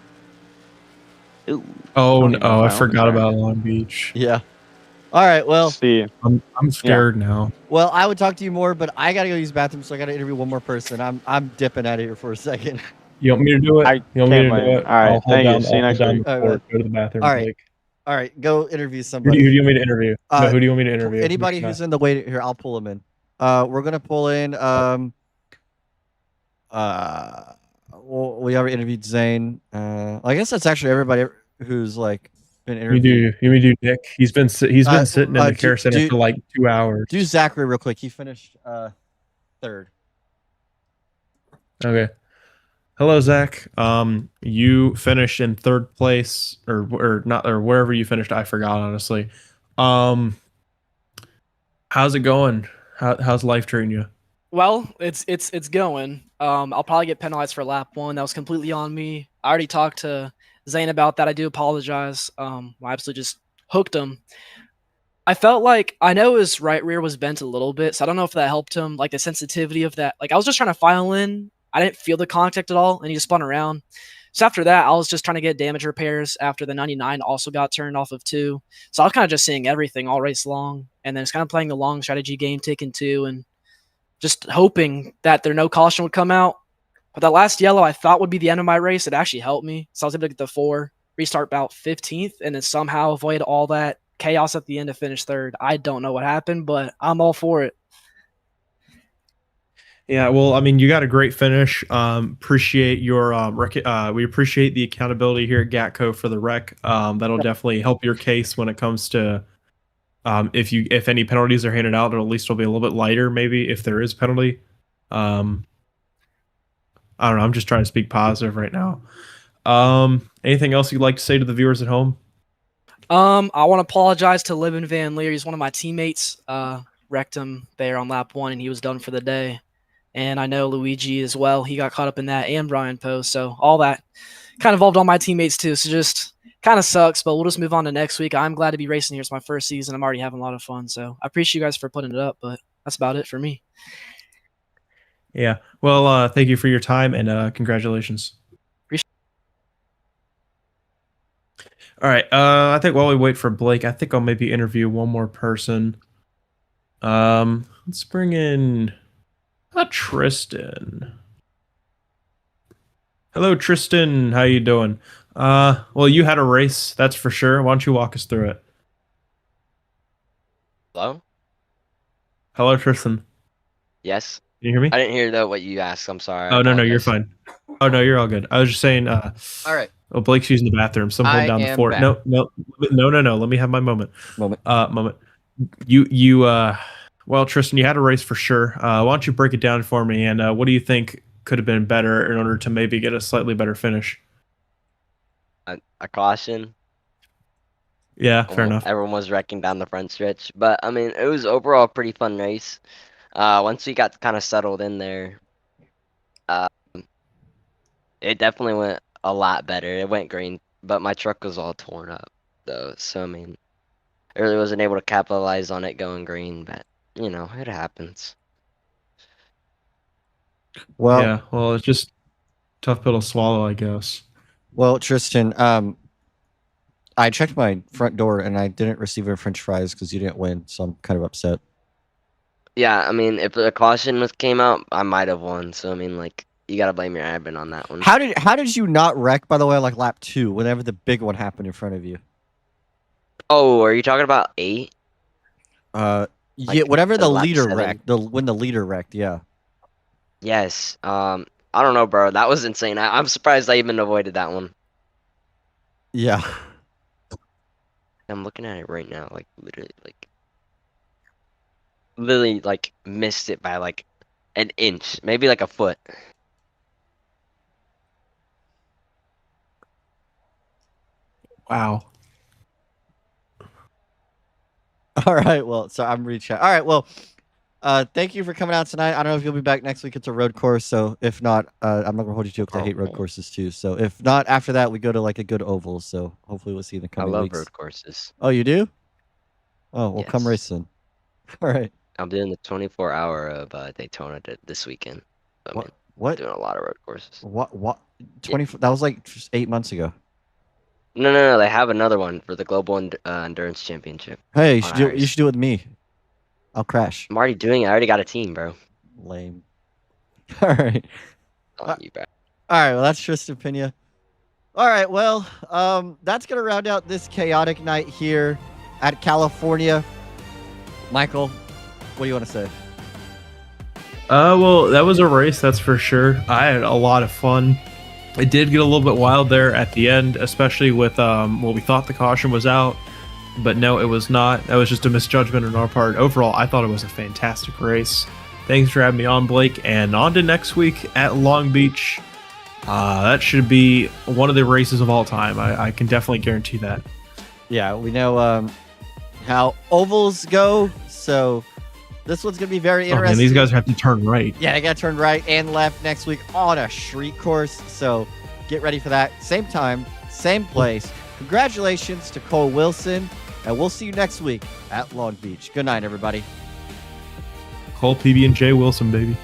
Ooh. Oh no, I forgot about Long Beach. Yeah. All right, well. See. I'm scared now. Well, I would talk to you more, but I gotta go use the bathroom, so I gotta interview one more person. I'm dipping out of here for a second. You want me to do it? You want me to do it? All right, I'll thank you. hold See you next down week. the fort, go to the bathroom. All right. Blake. All right, go interview Who somebody. do you want me to interview? No, who do you want me to interview? Anybody who's in the wait here, I'll pull them in. We're gonna pull in. Well, we already interviewed Zane. I guess that's actually everybody who's like been interviewed. You want me to do Nick? He's been sitting in the care center for like 2 hours. Do Zachary real quick. He finished third. Okay. Hello, Zach. You finished in third place, or not, or wherever you finished. I forgot, honestly. How's it going? How's life treating you? Well, it's going. I'll probably get penalized for lap 1. That was completely on me. I already talked to Zane about that. I do apologize. I absolutely just hooked him. I felt like, I know his right rear was bent a little bit, so I don't know if that helped him, like the sensitivity of that. Like, I was just trying to file in. I didn't feel the contact at all, and he just spun around. So after that, I was just trying to get damage repairs after the 99 also got turned off of 2. So I was kind of just seeing everything all race long, and then it's kind of playing the long strategy game, taking 2, and just hoping that no caution would come out. But that last yellow I thought would be the end of my race. It actually helped me. So I was able to get the 4, restart about 15th, and then somehow avoid all that chaos at the end to finish third. I don't know what happened, but I'm all for it. Yeah, well, I mean, you got a great finish. Appreciate your we appreciate the accountability here at GATCO for the wreck. That'll definitely help your case when it comes to if any penalties are handed out, or at least it'll be a little bit lighter, maybe if there is penalty. I don't know. I'm just trying to speak positive right now. Anything else you'd like to say to the viewers at home? I want to apologize to Libin Van Leer. He's one of my teammates. Wrecked him there on lap 1, and he was done for the day. And I know Luigi as well. He got caught up in that, and Brian Post. So all that kind of involved all my teammates too. So just kind of sucks, but we'll just move on to next week. I'm glad to be racing here. It's my first season. I'm already having a lot of fun. So I appreciate you guys for putting it up, but that's about it for me. Yeah. Well, thank you for your time, and congratulations. All right. I think while we wait for Blake, I think I'll maybe interview one more person. Let's bring in Tristan. Hello, Tristan. How you doing? Well, you had a race, that's for sure. Why don't you walk us through it? Hello? Hello, Tristan. Yes. Can you hear me? I didn't hear what you asked. I'm sorry. Oh, no, you're fine. Oh, no, you're all good. I was just saying, all right. Oh, Blake's using the bathroom. So I'm holding down the fort. Back. No. Let me have my moment. Moment. You well, Tristan, you had a race for sure. Why don't you break it down for me? And what do you think could have been better in order to maybe get a slightly better finish? A caution. Yeah, fair enough. Everyone was wrecking down the front stretch, but I mean, it was overall a pretty fun race. Once we got kind of settled in there, it definitely went a lot better. It went green, but my truck was all torn up though. So I mean, I really wasn't able to capitalize on it going green, but you know, it happens. Well, yeah, well, it's just tough pill to swallow, I guess. Well, Tristan, I checked my front door and I didn't receive any French fries because you didn't win, so I'm kind of upset. Yeah, I mean, if a caution came out, I might have won. So I mean, like, you gotta blame your admin on that one. How did you not wreck, by the way, on like lap 2, whenever the big one happened in front of you? Oh, are you talking about 8? Yeah, Like, whatever the lap leader 7? wrecked. When the leader wrecked, yeah. Yes. I don't know, bro. That was insane. I'm surprised I even avoided that one. Yeah. I'm looking at it right now, like literally, like missed it by like an inch, maybe like a foot. Wow. All right. Well, so I'm reaching. All right. Well, thank you for coming out tonight. I don't know if you'll be back next week. It's a road course, so if not, I'm not gonna hold you to it because I hate road courses too. So if not, after that, we go to like a good oval. So hopefully we'll see you in the I coming love weeks. road courses. Oh, you do? Oh, well, come Yes. race soon. All right. I'm doing the 24-hour of Daytona this weekend. So, I mean, What? doing a lot of road courses. What? 24? That was like just 8 months ago. No. They have another one for the Global Endurance Championship. Hey, on you iRacing. should do it with me. I'll crash. I'm already doing it. I already got a team, bro. Lame. All right. On you, bro. All right. Well, that's Tristan Pena. All right. Well, that's gonna round out this chaotic night here at California. Michael, what do you want to say? Well, that was a race, that's for sure. I had a lot of fun. It did get a little bit wild there at the end, especially with we thought the caution was out, but no, it was not. That was just a misjudgment on our part. Overall, I thought it was a fantastic race. Thanks for having me on, Blake, and on to next week at Long Beach. That should be one of the races of all time. I can definitely guarantee that. Yeah, we know how ovals go, so this one's gonna be very Oh, interesting. man, these guys have to turn right. Yeah, they gotta turn right and left next week on a street course. So get ready for that. Same time, same place. Congratulations to Cole Wilson, and we'll see you next week at Long Beach. Good night, everybody. Cole, PB, and J. Wilson, baby.